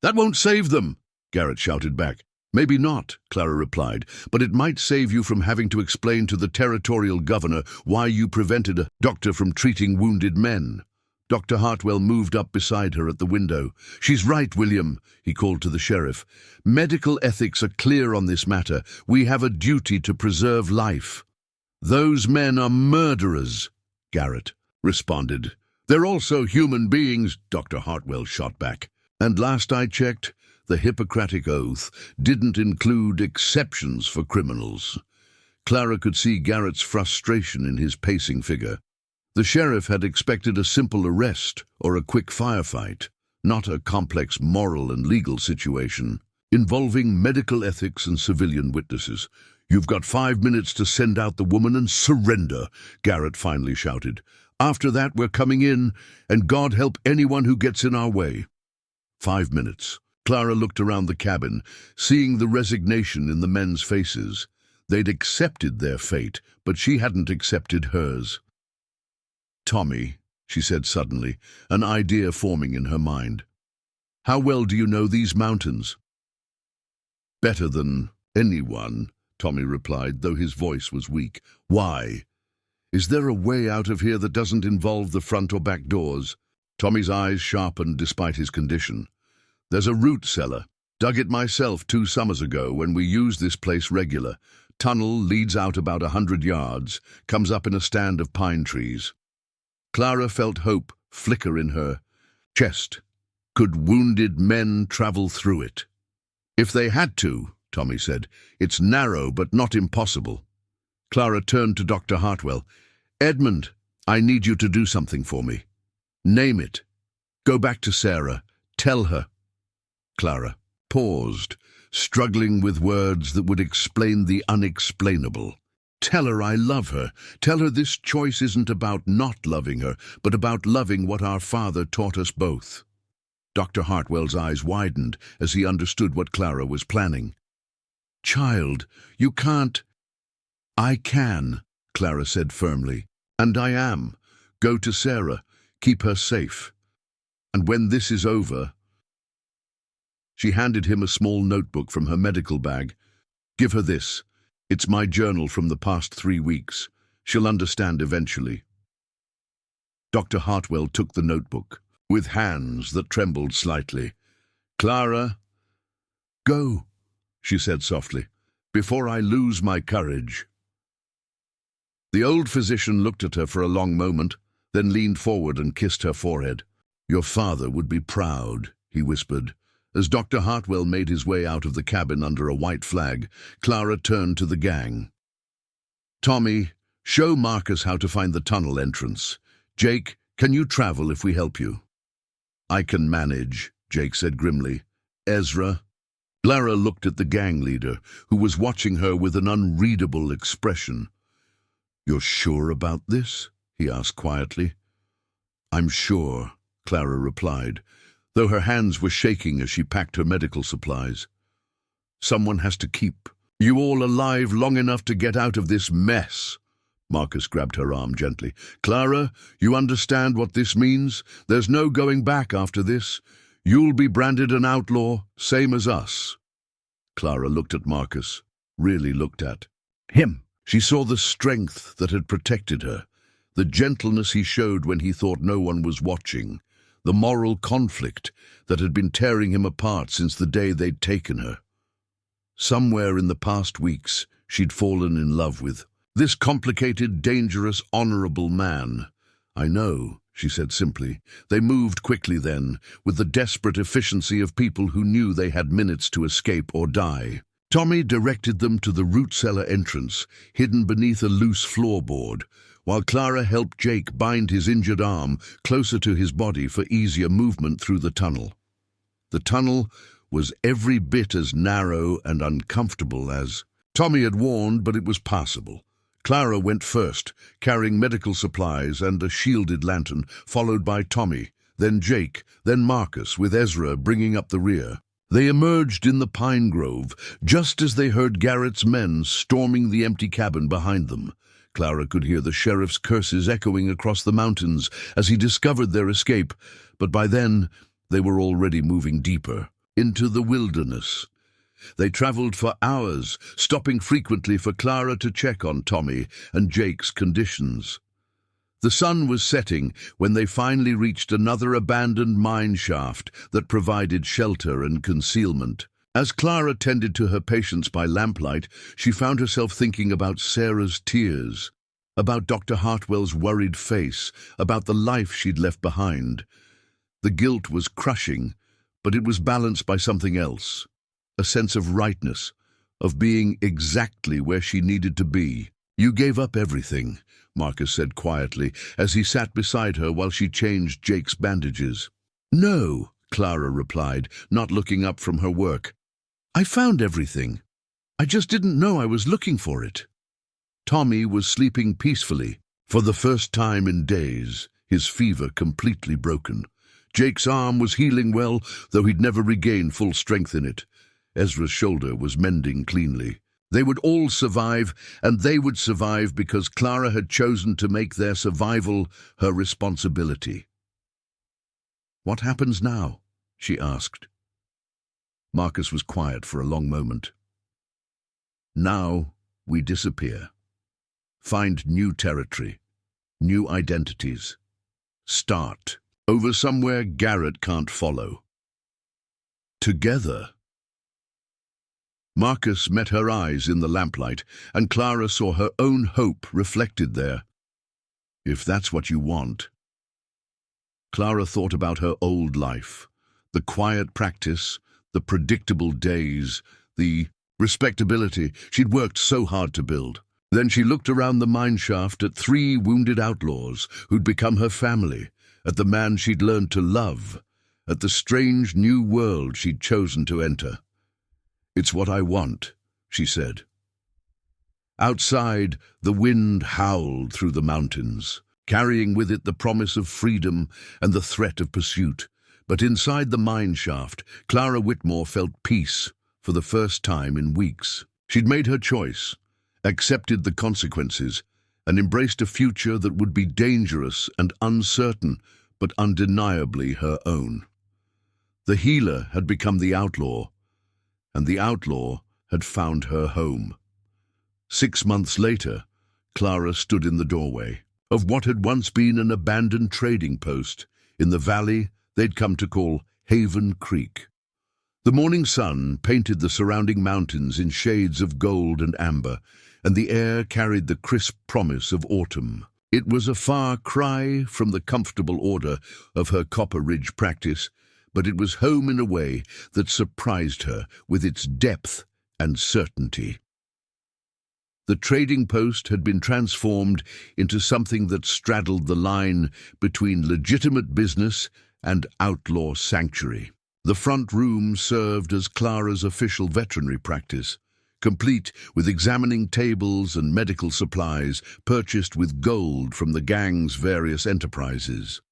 "That won't save them," Garrett shouted back. "Maybe not," Clara replied, "but it might save you from having to explain to the territorial governor why you prevented a doctor from treating wounded men." Dr. Hartwell moved up beside her at the window. "She's right, William," he called to the sheriff. "Medical ethics are clear on this matter. We have a duty to preserve life." "Those men are murderers," Garrett responded. "They're also human beings," Dr. Hartwell shot back. "And last I checked, the Hippocratic Oath didn't include exceptions for criminals." Clara could see Garrett's frustration in his pacing figure. The sheriff had expected a simple arrest or a quick firefight, not a complex moral and legal situation involving medical ethics and civilian witnesses. "You've got 5 minutes to send out the woman and surrender," Garrett finally shouted. "After that, we're coming in, and God help anyone who gets in our way." 5 minutes. Clara looked around the cabin, seeing the resignation in the men's faces. They'd accepted their fate, but she hadn't accepted hers. "Tommy," she said suddenly, an idea forming in her mind. "How well do you know these mountains?" "Better than anyone," Tommy replied, though his voice was weak. "Why? Is there a way out of here that doesn't involve the front or back doors?" Tommy's eyes sharpened despite his condition. "There's a root cellar. Dug it myself 2 summers ago when we used this place regular. Tunnel leads out about 100 yards, comes up in a stand of pine trees." Clara felt hope flicker in her chest. Could wounded men travel through it? "If they had to," Tommy said. "It's narrow but not impossible." Clara turned to Dr. Hartwell. "Edmund, I need you to do something for me. Name it. Go back to Sarah. Tell her." Clara paused, struggling with words that would explain the unexplainable. "Tell her I love her. Tell her this choice isn't about not loving her, but about loving what our father taught us both." Dr. Hartwell's eyes widened as he understood what Clara was planning. "Child, you can't—" "I can," Clara said firmly. "And I am. Go to Sarah. Keep her safe." And when this is over, she handed him a small notebook from her medical bag. Give her this. It's my journal from the past 3 weeks. She'll understand eventually. Dr. Hartwell took the notebook, with hands that trembled slightly. Clara, go, she said softly, before I lose my courage. The old physician looked at her for a long moment, then leaned forward and kissed her forehead. Your father would be proud, he whispered. As Dr. Hartwell made his way out of the cabin under a white flag, Clara turned to the gang. Tommy, show Marcus how to find the tunnel entrance. Jake, can you travel if we help you? I can manage, Jake said grimly. Ezra? Clara looked at the gang leader, who was watching her with an unreadable expression. You're sure about this? He asked quietly. I'm sure, Clara replied, though her hands were shaking as she packed her medical supplies. Someone has to keep you all alive long enough to get out of this mess. Marcus grabbed her arm gently. Clara, you understand what this means? There's no going back after this. You'll be branded an outlaw, same as us. Clara looked at Marcus, really looked at him. She saw the strength that had protected her, the gentleness he showed when he thought no one was watching, the moral conflict that had been tearing him apart since the day they'd taken her. Somewhere in the past weeks, she'd fallen in love with this complicated, dangerous, honorable man. I know, she said simply. They moved quickly then, with the desperate efficiency of people who knew they had minutes to escape or die. Tommy directed them to the root cellar entrance, hidden beneath a loose floorboard, while Clara helped Jake bind his injured arm closer to his body for easier movement through the tunnel. The tunnel was every bit as narrow and uncomfortable as Tommy had warned, but it was passable. Clara went first, carrying medical supplies and a shielded lantern, followed by Tommy, then Jake, then Marcus, with Ezra bringing up the rear. They emerged in the pine grove, just as they heard Garrett's men storming the empty cabin behind them. Clara could hear the sheriff's curses echoing across the mountains as he discovered their escape, but by then they were already moving deeper, into the wilderness. They traveled for hours, stopping frequently for Clara to check on Tommy and Jake's conditions. The sun was setting when they finally reached another abandoned mine shaft that provided shelter and concealment. As Clara tended to her patients by lamplight, she found herself thinking about Sarah's tears, about Dr. Hartwell's worried face, about the life she'd left behind. The guilt was crushing, but it was balanced by something else, a sense of rightness, of being exactly where she needed to be. You gave up everything, Marcus said quietly, as he sat beside her while she changed Jake's bandages. No, Clara replied, not looking up from her work. I found everything. I just didn't know I was looking for it. Tommy was sleeping peacefully, for the first time in days, his fever completely broken. Jake's arm was healing well, though he'd never regained full strength in it. Ezra's shoulder was mending cleanly. They would all survive, and they would survive because Clara had chosen to make their survival her responsibility. What happens now? She asked. Marcus was quiet for a long moment. Now we disappear. Find new territory, new identities. Start over somewhere Garrett can't follow. Together. Marcus met her eyes in the lamplight, and Clara saw her own hope reflected there. If that's what you want. Clara thought about her old life, the quiet practice, the predictable days, the respectability she'd worked so hard to build. Then she looked around the mine shaft at 3 wounded outlaws who'd become her family, at the man she'd learned to love, at the strange new world she'd chosen to enter. It's what I want, she said. Outside, the wind howled through the mountains, carrying with it the promise of freedom and the threat of pursuit. But inside the mine shaft, Clara Whitmore felt peace for the first time in weeks. She'd made her choice, accepted the consequences, and embraced a future that would be dangerous and uncertain, but undeniably her own. The healer had become the outlaw, and the outlaw had found her home. 6 months later, Clara stood in the doorway of what had once been an abandoned trading post in the valley they'd come to call Haven Creek. The morning sun painted the surrounding mountains in shades of gold and amber, and the air carried the crisp promise of autumn. It was a far cry from the comfortable order of her Copper Ridge practice, but it was home in a way that surprised her with its depth and certainty. The trading post had been transformed into something that straddled the line between legitimate business and outlaw sanctuary. The front room served as Clara's official veterinary practice, complete with examining tables and medical supplies purchased with gold from the gang's various enterprises.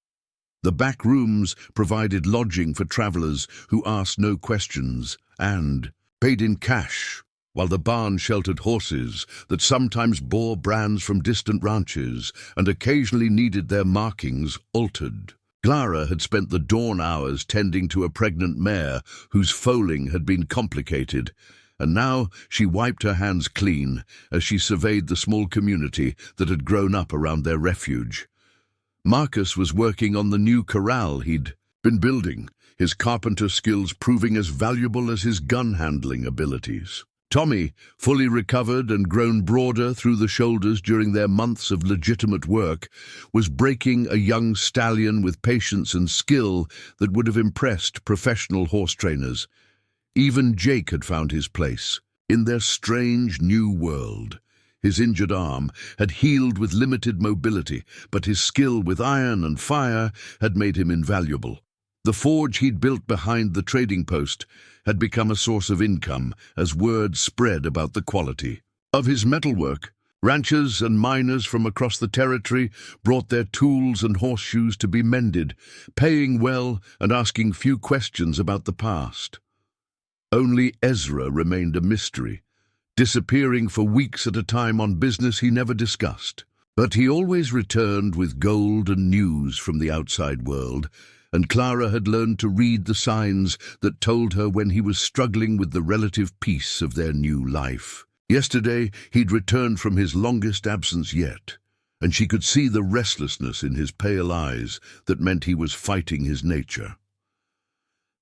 The back rooms provided lodging for travelers who asked no questions and paid in cash, while the barn sheltered horses that sometimes bore brands from distant ranches and occasionally needed their markings altered. Clara had spent the dawn hours tending to a pregnant mare whose foaling had been complicated, and now she wiped her hands clean as she surveyed the small community that had grown up around their refuge. Marcus was working on the new corral he'd been building, his carpenter skills proving as valuable as his gun-handling abilities. Tommy, fully recovered and grown broader through the shoulders during their months of legitimate work, was breaking a young stallion with patience and skill that would have impressed professional horse trainers. Even Jake had found his place in their strange new world. His injured arm had healed with limited mobility, but his skill with iron and fire had made him invaluable. The forge he'd built behind the trading post had become a source of income as word spread about the quality of his metalwork. Ranchers and miners from across the territory brought their tools and horseshoes to be mended, paying well and asking few questions about the past. Only Ezra remained a mystery, disappearing for weeks at a time on business he never discussed. But he always returned with gold and news from the outside world, and Clara had learned to read the signs that told her when he was struggling with the relative peace of their new life. Yesterday, he'd returned from his longest absence yet, and she could see the restlessness in his pale eyes that meant he was fighting his nature.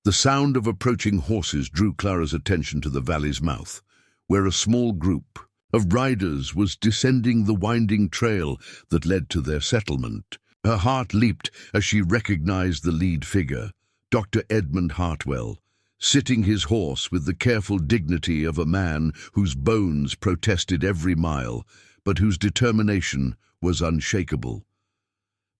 The sound of approaching horses drew Clara's attention to the valley's mouth, where a small group of riders was descending the winding trail that led to their settlement. Her heart leaped as she recognized the lead figure, Dr. Edmund Hartwell, sitting his horse with the careful dignity of a man whose bones protested every mile, but whose determination was unshakable.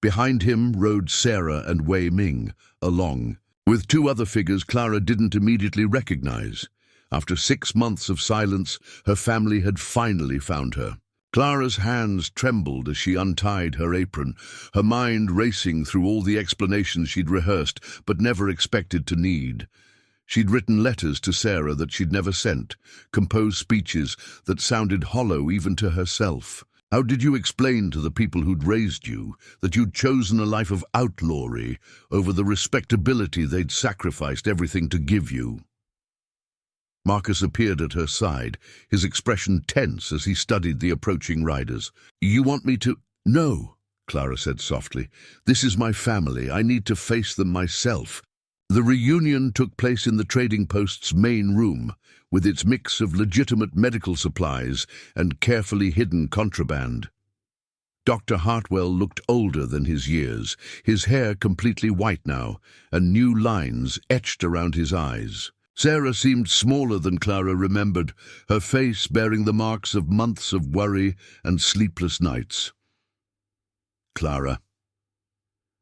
Behind him rode Sarah and Wei Ming, along, with 2 other figures Clara didn't immediately recognize. After 6 months of silence, her family had finally found her. Clara's hands trembled as she untied her apron, her mind racing through all the explanations she'd rehearsed but never expected to need. She'd written letters to Sarah that she'd never sent, composed speeches that sounded hollow even to herself. How did you explain to the people who'd raised you that you'd chosen a life of outlawry over the respectability they'd sacrificed everything to give you? Marcus appeared at her side, his expression tense as he studied the approaching riders. You want me to— No, Clara said softly. This is my family. I need to face them myself. The reunion took place in the trading post's main room, with its mix of legitimate medical supplies and carefully hidden contraband. Dr. Hartwell looked older than his years, his hair completely white now, and new lines etched around his eyes. Sarah seemed smaller than Clara remembered, her face bearing the marks of months of worry and sleepless nights. Clara.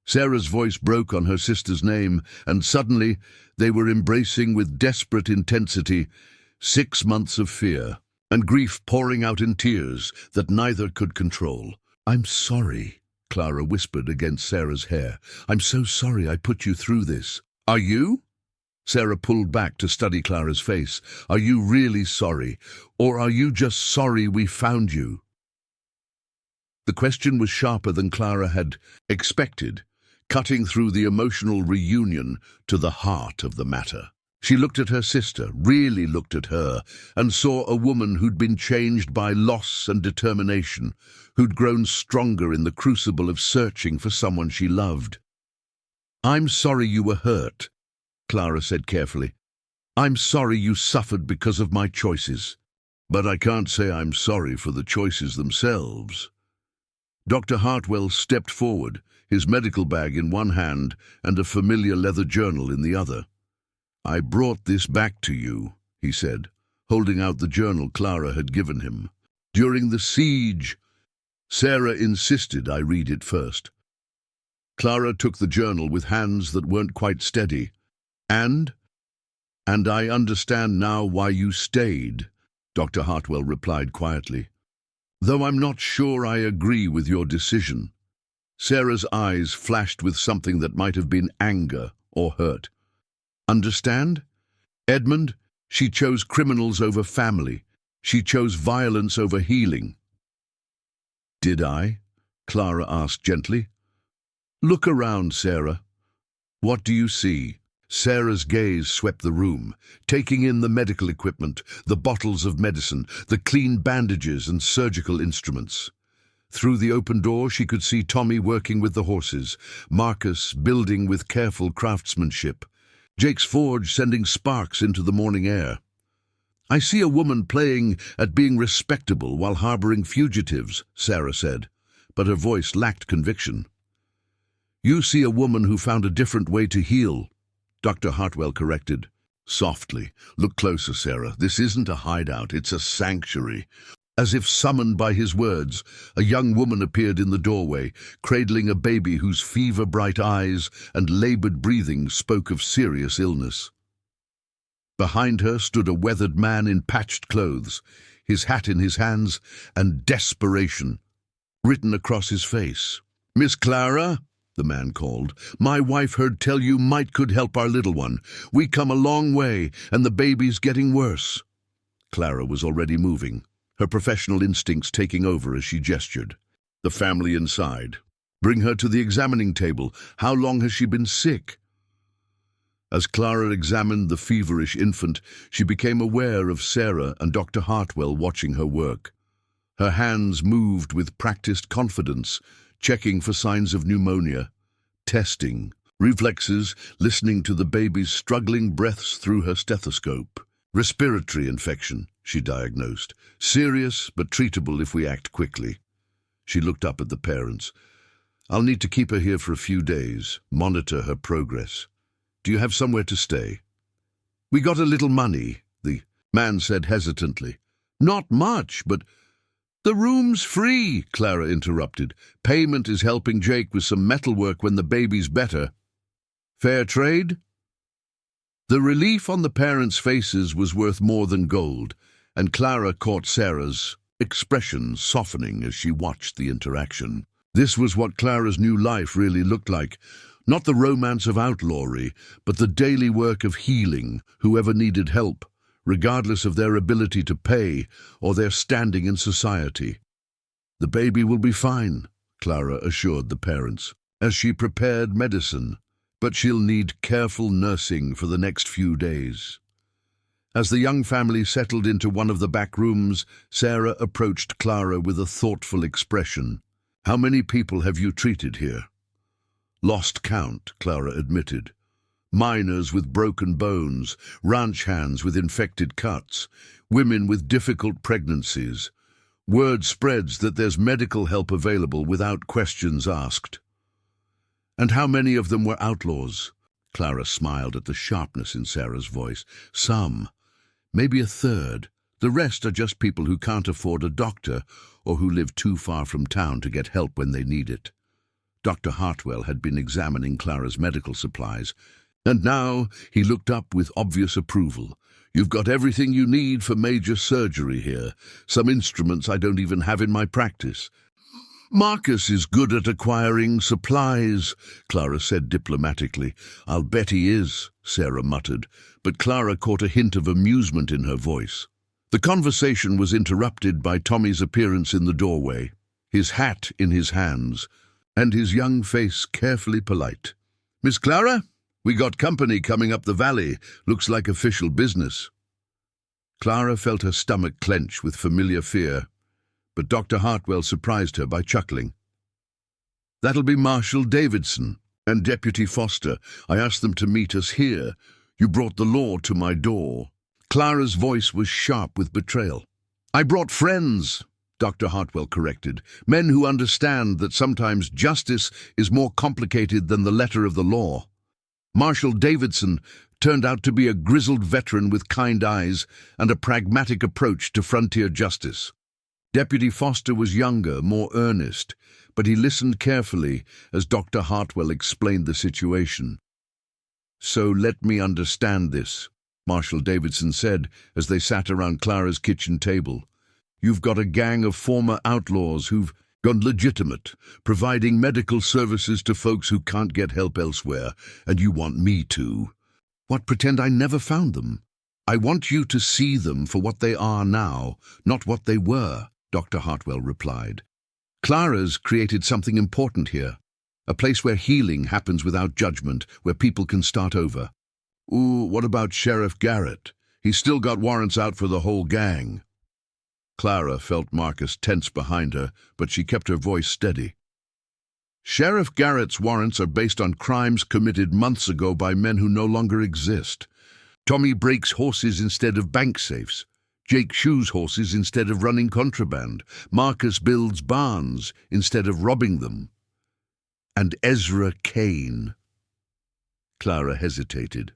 Sarah's voice broke on her sister's name, and suddenly they were embracing with desperate intensity 6 months of fear, and grief pouring out in tears that neither could control. I'm sorry, Clara whispered against Sarah's hair. I'm so sorry I put you through this. Are you? Sarah pulled back to study Clara's face. Are you really sorry, or are you just sorry we found you? The question was sharper than Clara had expected, cutting through the emotional reunion to the heart of the matter. She looked at her sister, really looked at her, and saw a woman who'd been changed by loss and determination, who'd grown stronger in the crucible of searching for someone she loved. "I'm sorry you were hurt," Clara said carefully. "I'm sorry you suffered because of my choices. But I can't say I'm sorry for the choices themselves." Dr. Hartwell stepped forward, his medical bag in one hand and a familiar leather journal in the other. "I brought this back to you," he said, holding out the journal Clara had given him. "During the siege, Sarah insisted I read it first." Clara took the journal with hands that weren't quite steady. And I understand now why you stayed," Dr. Hartwell replied quietly. "Though I'm not sure I agree with your decision." Sarah's eyes flashed with something that might have been anger or hurt. "Understand? Edmund, she chose criminals over family. She chose violence over healing." "Did I?" Clara asked gently. "Look around, Sarah. What do you see?" Sarah's gaze swept the room, taking in the medical equipment, the bottles of medicine, the clean bandages and surgical instruments. Through the open door she could see Tommy working with the horses, Marcus building with careful craftsmanship, Jake's forge sending sparks into the morning air. "I see a woman playing at being respectable while harboring fugitives," Sarah said, but her voice lacked conviction. "You see a woman who found a different way to heal," Dr. Hartwell corrected. "Softly. Look closer, Sarah. This isn't a hideout, it's a sanctuary." As if summoned by his words, a young woman appeared in the doorway, cradling a baby whose fever-bright eyes and labored breathing spoke of serious illness. Behind her stood a weathered man in patched clothes, his hat in his hands, and desperation written across his face. "Miss Clara," the man called, "my wife heard tell you might could help our little one. We come a long way, and the baby's getting worse." Clara was already moving, her professional instincts taking over as she gestured. "The family inside. Bring her to the examining table. How long has she been sick?" As Clara examined the feverish infant, she became aware of Sarah and Dr. Hartwell watching her work. Her hands moved with practiced confidence, checking for signs of pneumonia, testing, reflexes, listening to the baby's struggling breaths through her stethoscope. "Respiratory infection," she diagnosed. "Serious, but treatable if we act quickly." She looked up at the parents. "I'll need to keep her here for a few days, monitor her progress. Do you have somewhere to stay?" "We got a little money," the man said hesitantly. "Not much, but—" "The room's free," Clara interrupted. "Payment is helping Jake with some metalwork when the baby's better." "Fair trade?" The relief on the parents' faces was worth more than gold, and Clara caught Sarah's expression softening as she watched the interaction. This was what Clara's new life really looked like. Not the romance of outlawry, but the daily work of healing whoever needed help, regardless of their ability to pay or their standing in society. "The baby will be fine," Clara assured the parents, as she prepared medicine, "but she'll need careful nursing for the next few days." As the young family settled into one of the back rooms, Sarah approached Clara with a thoughtful expression. "How many people have you treated here?" "Lost count," Clara admitted. "Miners with broken bones, ranch hands with infected cuts, women with difficult pregnancies. Word spreads that there's medical help available without questions asked." "And how many of them were outlaws?" Clara smiled at the sharpness in Sarah's voice. "Some. Maybe a third. The rest are just people who can't afford a doctor or who live too far from town to get help when they need it." Dr. Hartwell had been examining Clara's medical supplies, and now he looked up with obvious approval. "You've got everything you need for major surgery here. Some instruments I don't even have in my practice." "Marcus is good at acquiring supplies," Clara said diplomatically. "I'll bet he is," Sarah muttered, but Clara caught a hint of amusement in her voice. The conversation was interrupted by Tommy's appearance in the doorway, his hat in his hands. and his young face carefully polite. "Miss Clara, we got company coming up the valley. Looks like official business." Clara felt her stomach clench with familiar fear, but Dr. Hartwell surprised her by chuckling. "That'll be Marshal Davidson and Deputy Foster. I asked them to meet us here. You brought the law to my door." Clara's voice was sharp with betrayal. "I brought friends," Dr. Hartwell corrected. "Men who understand that sometimes justice is more complicated than the letter of the law. Marshal Davidson turned out to be a grizzled veteran with kind eyes and a pragmatic approach to frontier justice. Deputy Foster was younger, more earnest, but he listened carefully as Dr. Hartwell explained the situation. "So let me understand this," Marshal Davidson said as they sat around Clara's kitchen table. "You've got a gang of former outlaws who've gone legitimate, providing medical services to folks who can't get help elsewhere, and you want me to. What, pretend I never found them? I want you to see them for what they are now, not what they were," Dr. Hartwell replied. "Clara's created something important here, a place where healing happens without judgment, where people can start over." "Ooh, what about Sheriff Garrett? He's still got warrants out for the whole gang." Clara felt Marcus tense behind her, but she kept her voice steady. "Sheriff Garrett's warrants are based on crimes committed months ago by men who no longer exist. Tommy breaks horses instead of bank safes. Jake shoes horses instead of running contraband. Marcus builds barns instead of robbing them. And Ezra Kane." Clara hesitated.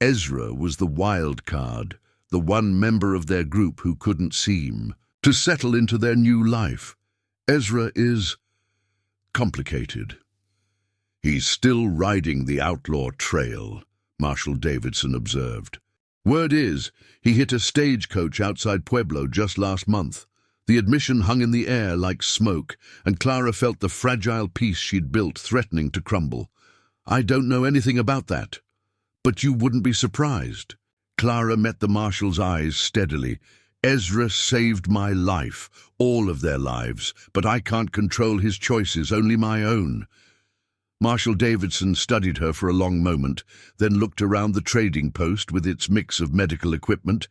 Ezra was the wild card, the one member of their group who couldn't seem to settle into their new life. Ezra is complicated. "He's still riding the outlaw trail," Marshal Davidson observed. "Word is, he hit a stagecoach outside Pueblo just last month. The admission hung in the air like smoke, and Clara felt the fragile peace she'd built threatening to crumble. "I don't know anything about that, but you wouldn't be surprised." Clara met the marshal's eyes steadily. "Ezra saved my life, all of their lives, but I can't control his choices, only my own." Marshal Davidson studied her for a long moment, then looked around the trading post with its mix of medical equipment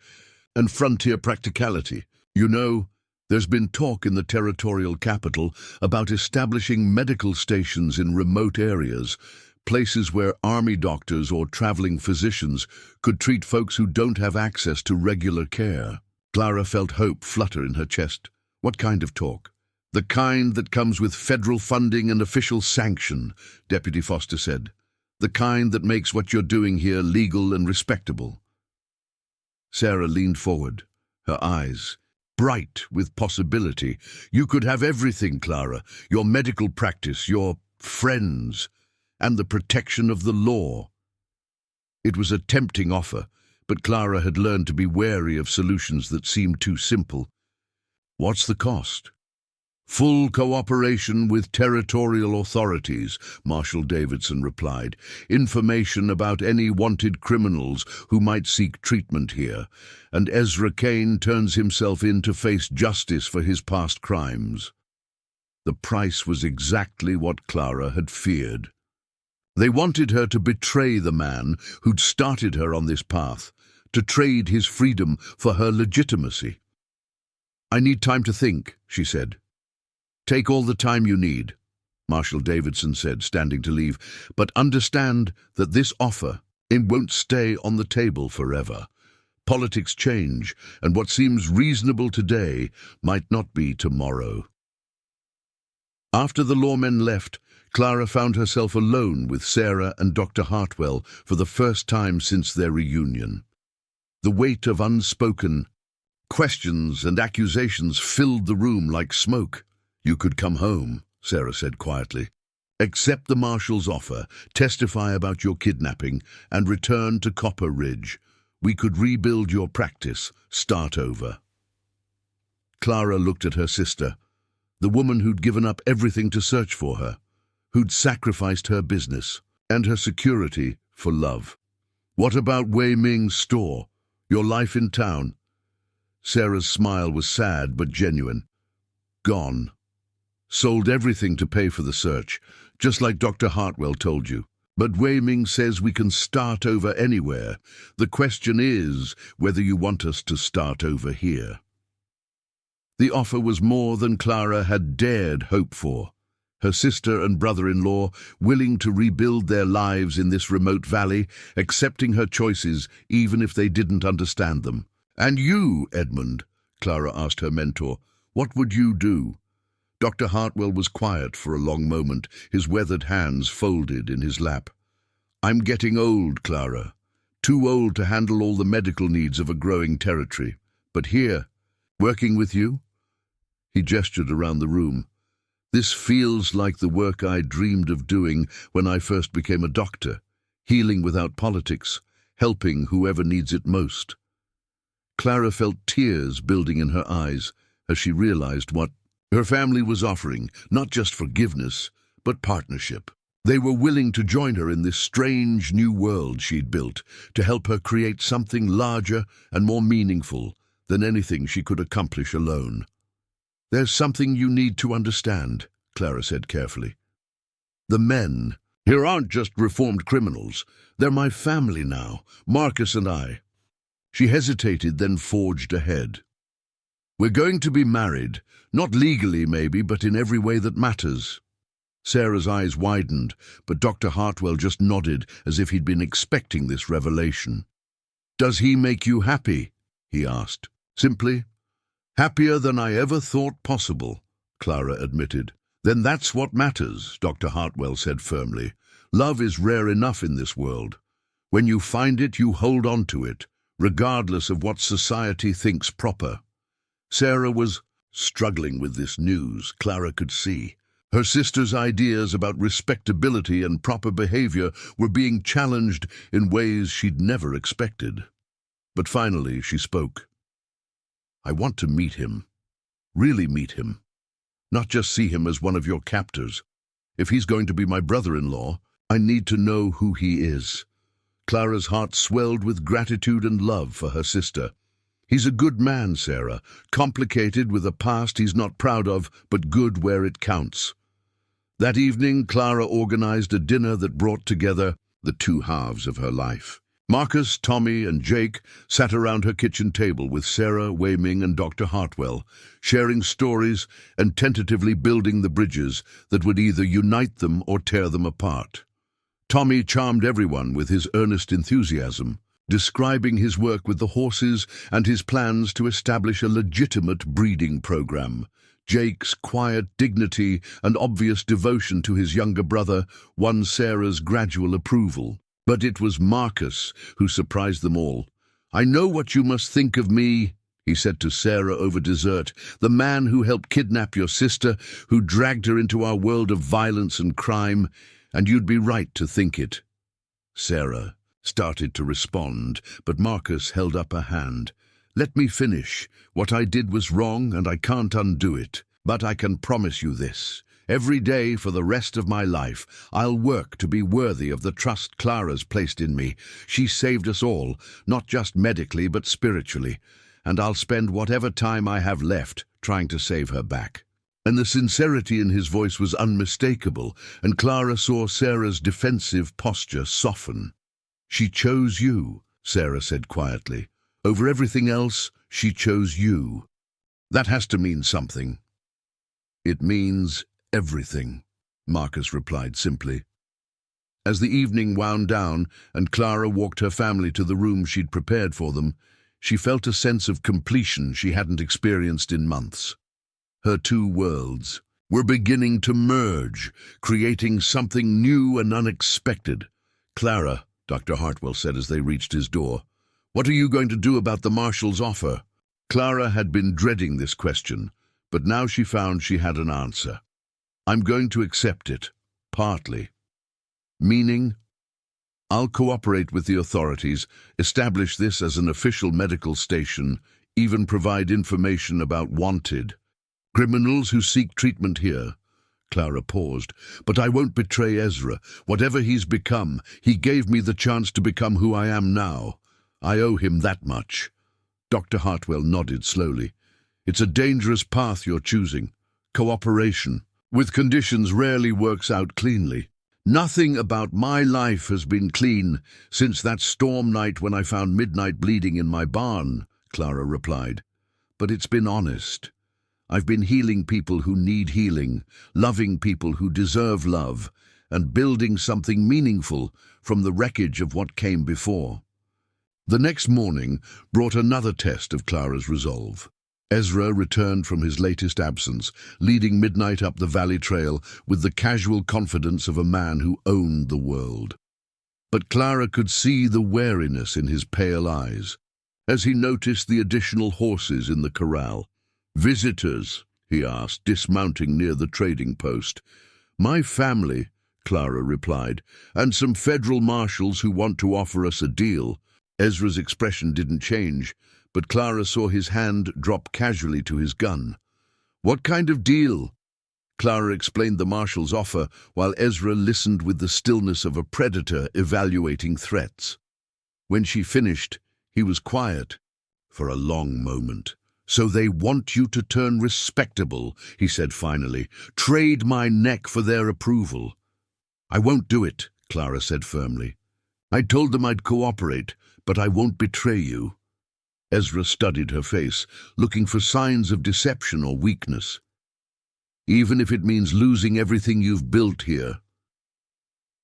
and frontier practicality. "You know, there's been talk in the territorial capital about establishing medical stations in remote areas, places where army doctors or traveling physicians could treat folks who don't have access to regular care." Clara felt hope flutter in her chest. "What kind of talk?" "The kind that comes with federal funding and official sanction," Deputy Foster said. "The kind that makes what you're doing here legal and respectable." Sarah leaned forward, her eyes bright with possibility. "You could have everything, Clara. Your medical practice, your friends, and the protection of the law." It was a tempting offer, but Clara had learned to be wary of solutions that seemed too simple. "What's the cost?" "Full cooperation with territorial authorities," Marshal Davidson replied. "Information about any wanted criminals who might seek treatment here, and Ezra Kane turns himself in to face justice for his past crimes." The price was exactly what Clara had feared. They wanted her to betray the man who'd started her on this path, to trade his freedom for her legitimacy. "I need time to think," she said. "Take all the time you need," Marshal Davidson said, standing to leave, "but understand that this offer, it won't stay on the table forever. Politics change, and what seems reasonable today might not be tomorrow." After the lawmen left, Clara found herself alone with Sarah and Dr. Hartwell for the first time since their reunion. The weight of unspoken questions and accusations filled the room like smoke. "You could come home," Sarah said quietly. "Accept the marshal's offer, testify about your kidnapping, and return to Copper Ridge. We could rebuild your practice, start over." Clara looked at her sister, the woman who'd given up everything to search for her, who'd sacrificed her business and her security for love. "What about Wei Ming's store? Your life in town?" Sarah's smile was sad but genuine. "Gone." Sold everything to pay for the search, just like Dr. Hartwell told you. But Wei Ming says we can start over anywhere. The question is whether you want us to start over here." The offer was more than Clara had dared hope for. Her sister and brother-in-law, willing to rebuild their lives in this remote valley, accepting her choices even if they didn't understand them. "And you, Edmund," Clara asked her mentor, "what would you do?" Dr. Hartwell was quiet for a long moment, his weathered hands folded in his lap. "I'm getting old, Clara. Too old to handle all the medical needs of a growing territory. But here, working with you?" He gestured around the room. "This feels like the work I dreamed of doing when I first became a doctor, healing without politics, helping whoever needs it most." Clara felt tears building in her eyes as she realized what her family was offering, not just forgiveness, but partnership. They were willing to join her in this strange new world she'd built, to help her create something larger and more meaningful than anything she could accomplish alone. "There's something you need to understand," Clara said carefully. "The men here aren't just reformed criminals. They're my family now, Marcus and I." She hesitated, then forged ahead. "We're going to be married, not legally maybe, but in every way that matters." Sarah's eyes widened, but Dr. Hartwell just nodded as if he'd been expecting this revelation. "Does he make you happy?" he asked. "Simply, happier than I ever thought possible," Clara admitted. "Then that's what matters," Dr. Hartwell said firmly. "Love is rare enough in this world. When you find it, you hold on to it, regardless of what society thinks proper." Sarah was struggling with this news, Clara could see. Her sister's ideas about respectability and proper behavior were being challenged in ways she'd never expected. But finally she spoke. "I want to meet him. Really meet him. Not just see him as one of your captors. If he's going to be my brother-in-law, I need to know who he is." Clara's heart swelled with gratitude and love for her sister. "He's a good man, Sarah, complicated with a past he's not proud of, but good where it counts." That evening, Clara organized a dinner that brought together the two halves of her life. Marcus, Tommy, and Jake sat around her kitchen table with Sarah, Wei Ming, and Dr. Hartwell, sharing stories and tentatively building the bridges that would either unite them or tear them apart. Tommy charmed everyone with his earnest enthusiasm, describing his work with the horses and his plans to establish a legitimate breeding program. Jake's quiet dignity and obvious devotion to his younger brother won Sarah's gradual approval. But it was Marcus who surprised them all. "I know what you must think of me," he said to Sarah over dessert, "the man who helped kidnap your sister, who dragged her into our world of violence and crime, and you'd be right to think it." Sarah started to respond, but Marcus held up a hand. "Let me finish. What I did was wrong, and I can't undo it. But I can promise you this. Every day for the rest of my life, I'll work to be worthy of the trust Clara's placed in me. She saved us all, not just medically, but spiritually. And I'll spend whatever time I have left trying to save her back." And the sincerity in his voice was unmistakable, and Clara saw Sarah's defensive posture soften. "She chose you," Sarah said quietly. "Over everything else, she chose you. That has to mean something." "It means everything," Marcus replied simply. As the evening wound down and Clara walked her family to the room she'd prepared for them, she felt a sense of completion she hadn't experienced in months. Her two worlds were beginning to merge, creating something new and unexpected. "Clara," Dr. Hartwell said as they reached his door, "what are you going to do about the marshal's offer?" Clara had been dreading this question, but now she found she had an answer. "I'm going to accept it, partly." "Meaning?" "I'll cooperate with the authorities, establish this as an official medical station, even provide information about wanted criminals who seek treatment here." Clara paused. "But I won't betray Ezra. Whatever he's become, he gave me the chance to become who I am now. I owe him that much." Dr. Hartwell nodded slowly. "It's a dangerous path you're choosing. Cooperation. with conditions rarely works out cleanly. Nothing about my life has been clean since that storm night when I found midnight bleeding in my barn, Clara replied. But it's been honest. I've been healing people who need healing, loving people who deserve love, and building something meaningful from the wreckage of what came before. The next morning brought another test of Clara's resolve. Ezra returned from his latest absence, leading Midnight up the valley trail with the casual confidence of a man who owned the world. But Clara could see the wariness in his pale eyes as he noticed the additional horses in the corral. "Visitors?" he asked, dismounting near the trading post. "My family," Clara replied, "and some federal marshals who want to offer us a deal." Ezra's expression didn't change, but Clara saw his hand drop casually to his gun. "What kind of deal?" Clara explained the marshal's offer, while Ezra listened with the stillness of a predator evaluating threats. When she finished, he was quiet for a long moment. "So they want you to turn respectable," he said finally. "Trade my neck for their approval." "I won't do it," Clara said firmly. "I told them I'd cooperate, but I won't betray you." Ezra studied her face, looking for signs of deception or weakness. "Even if it means losing everything you've built here."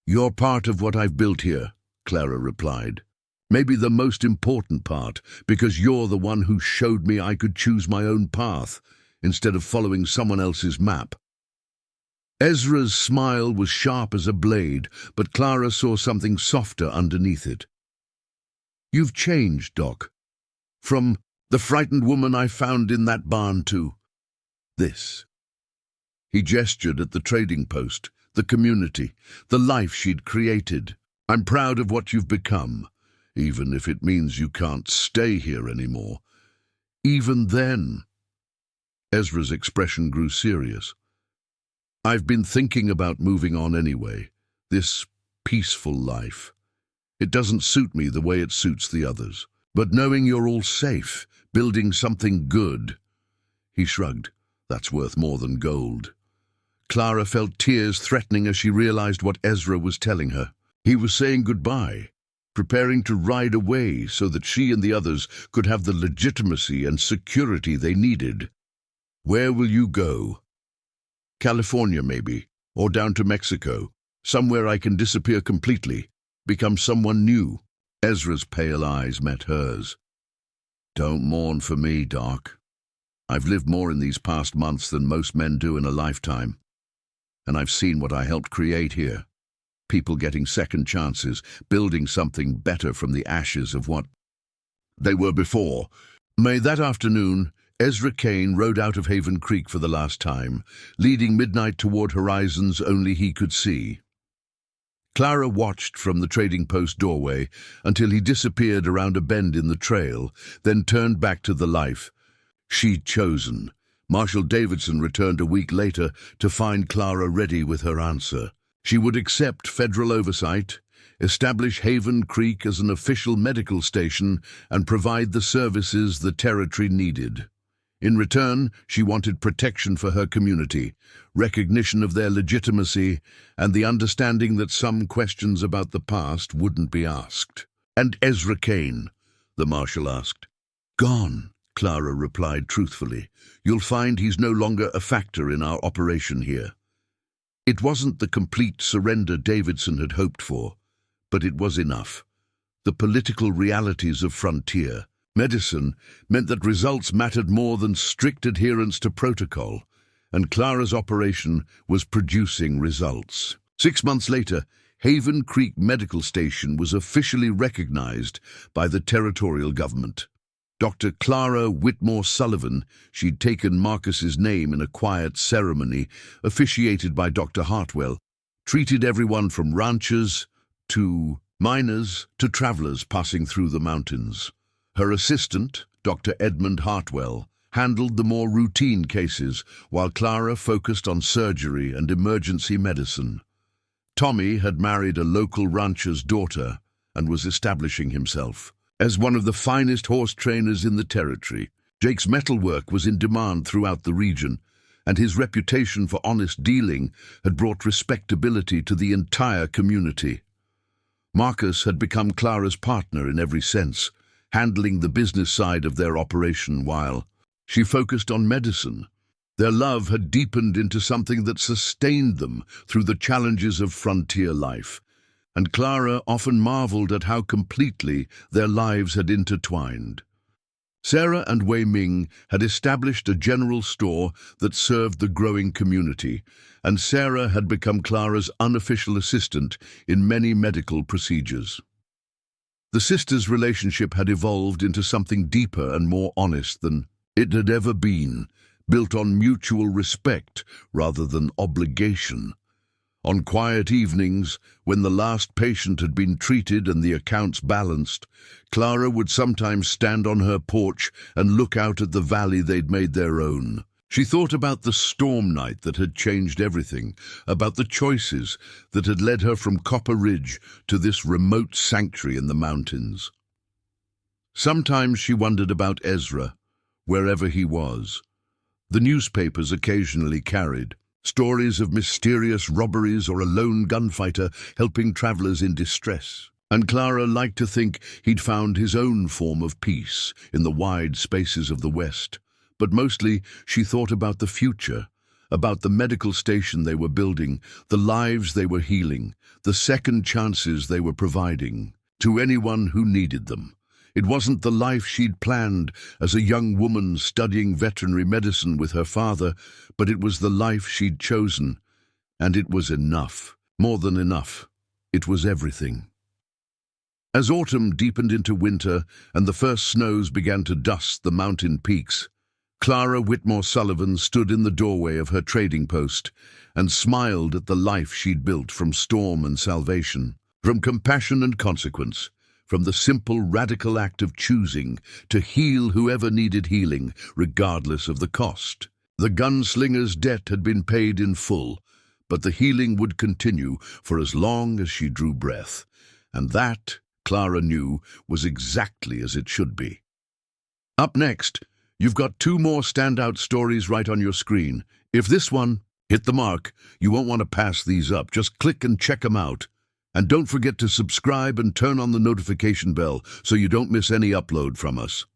"You're part of what I've built here," Clara replied. "Maybe the most important part, because you're the one who showed me I could choose my own path, instead of following someone else's map." Ezra's smile was sharp as a blade, but Clara saw something softer underneath it. "You've changed, Doc. From the frightened woman I found in that barn to this." He gestured at the trading post, the community, the life she'd created. "I'm proud of what you've become, even if it means you can't stay here anymore." "Even then," Ezra's expression grew serious. "I've been thinking about moving on anyway, this peaceful life. It doesn't suit me the way it suits the others. But knowing you're all safe, building something good—" He shrugged. "That's worth more than gold." Clara felt tears threatening as she realized what Ezra was telling her. He was saying goodbye, preparing to ride away so that she and the others could have the legitimacy and security they needed. "Where will you go?" "California, maybe, or down to Mexico, somewhere I can disappear completely, become someone new." Ezra's pale eyes met hers. "Don't mourn for me, Doc. I've lived more in these past months than most men do in a lifetime. And I've seen what I helped create here. People getting second chances, building something better from the ashes of what they were before." That afternoon, Ezra Kane rode out of Haven Creek for the last time, leading Midnight toward horizons only he could see. Clara watched from the trading post doorway until he disappeared around a bend in the trail, then turned back to the life she'd chosen. Marshal Davidson returned a week later to find Clara ready with her answer. She would accept federal oversight, establish Haven Creek as an official medical station, and provide the services the territory needed. In return, she wanted protection for her community, recognition of their legitimacy, and the understanding that some questions about the past wouldn't be asked. "And Ezra Kane?" the marshal asked. "Gone," Clara replied truthfully. "You'll find he's no longer a factor in our operation here." It wasn't the complete surrender Davidson had hoped for, but it was enough. The political realities of frontier medicine meant that results mattered more than strict adherence to protocol, and Clara's operation was producing results. 6 months later, Haven Creek Medical Station was officially recognized by the territorial government. Dr. Clara Whitmore Sullivan, she'd taken Marcus's name in a quiet ceremony officiated by Dr. Hartwell, treated everyone from ranchers to miners to travelers passing through the mountains. Her assistant, Dr. Edmund Hartwell, handled the more routine cases, while Clara focused on surgery and emergency medicine. Tommy had married a local rancher's daughter and was establishing himself as one of the finest horse trainers in the territory. Jake's metalwork was in demand throughout the region, and his reputation for honest dealing had brought respectability to the entire community. Marcus had become Clara's partner in every sense, handling the business side of their operation while she focused on medicine. Their love had deepened into something that sustained them through the challenges of frontier life, and Clara often marveled at how completely their lives had intertwined. Sarah and Wei Ming had established a general store that served the growing community, and Sarah had become Clara's unofficial assistant in many medical procedures. The sisters' relationship had evolved into something deeper and more honest than it had ever been, built on mutual respect rather than obligation. On quiet evenings, when the last patient had been treated and the accounts balanced, Clara would sometimes stand on her porch and look out at the valley they'd made their own. She thought about the storm night that had changed everything, about the choices that had led her from Copper Ridge to this remote sanctuary in the mountains. Sometimes she wondered about Ezra, wherever he was. The newspapers occasionally carried stories of mysterious robberies or a lone gunfighter helping travelers in distress. And Clara liked to think he'd found his own form of peace in the wide spaces of the West. But mostly she thought about the future, about the medical station they were building, the lives they were healing, the second chances they were providing to anyone who needed them. It wasn't the life she'd planned as a young woman studying veterinary medicine with her father, but it was the life she'd chosen. And it was enough, more than enough. It was everything. As autumn deepened into winter and the first snows began to dust the mountain peaks, Clara Whitmore Sullivan stood in the doorway of her trading post and smiled at the life she'd built from storm and salvation, from compassion and consequence, from the simple, radical act of choosing to heal whoever needed healing, regardless of the cost. The gunslinger's debt had been paid in full, but the healing would continue for as long as she drew breath. And that, Clara knew, was exactly as it should be. Up next, you've got 2 more standout stories right on your screen. If this one hit the mark, you won't want to pass these up. Just click and check them out. And don't forget to subscribe and turn on the notification bell so you don't miss any upload from us.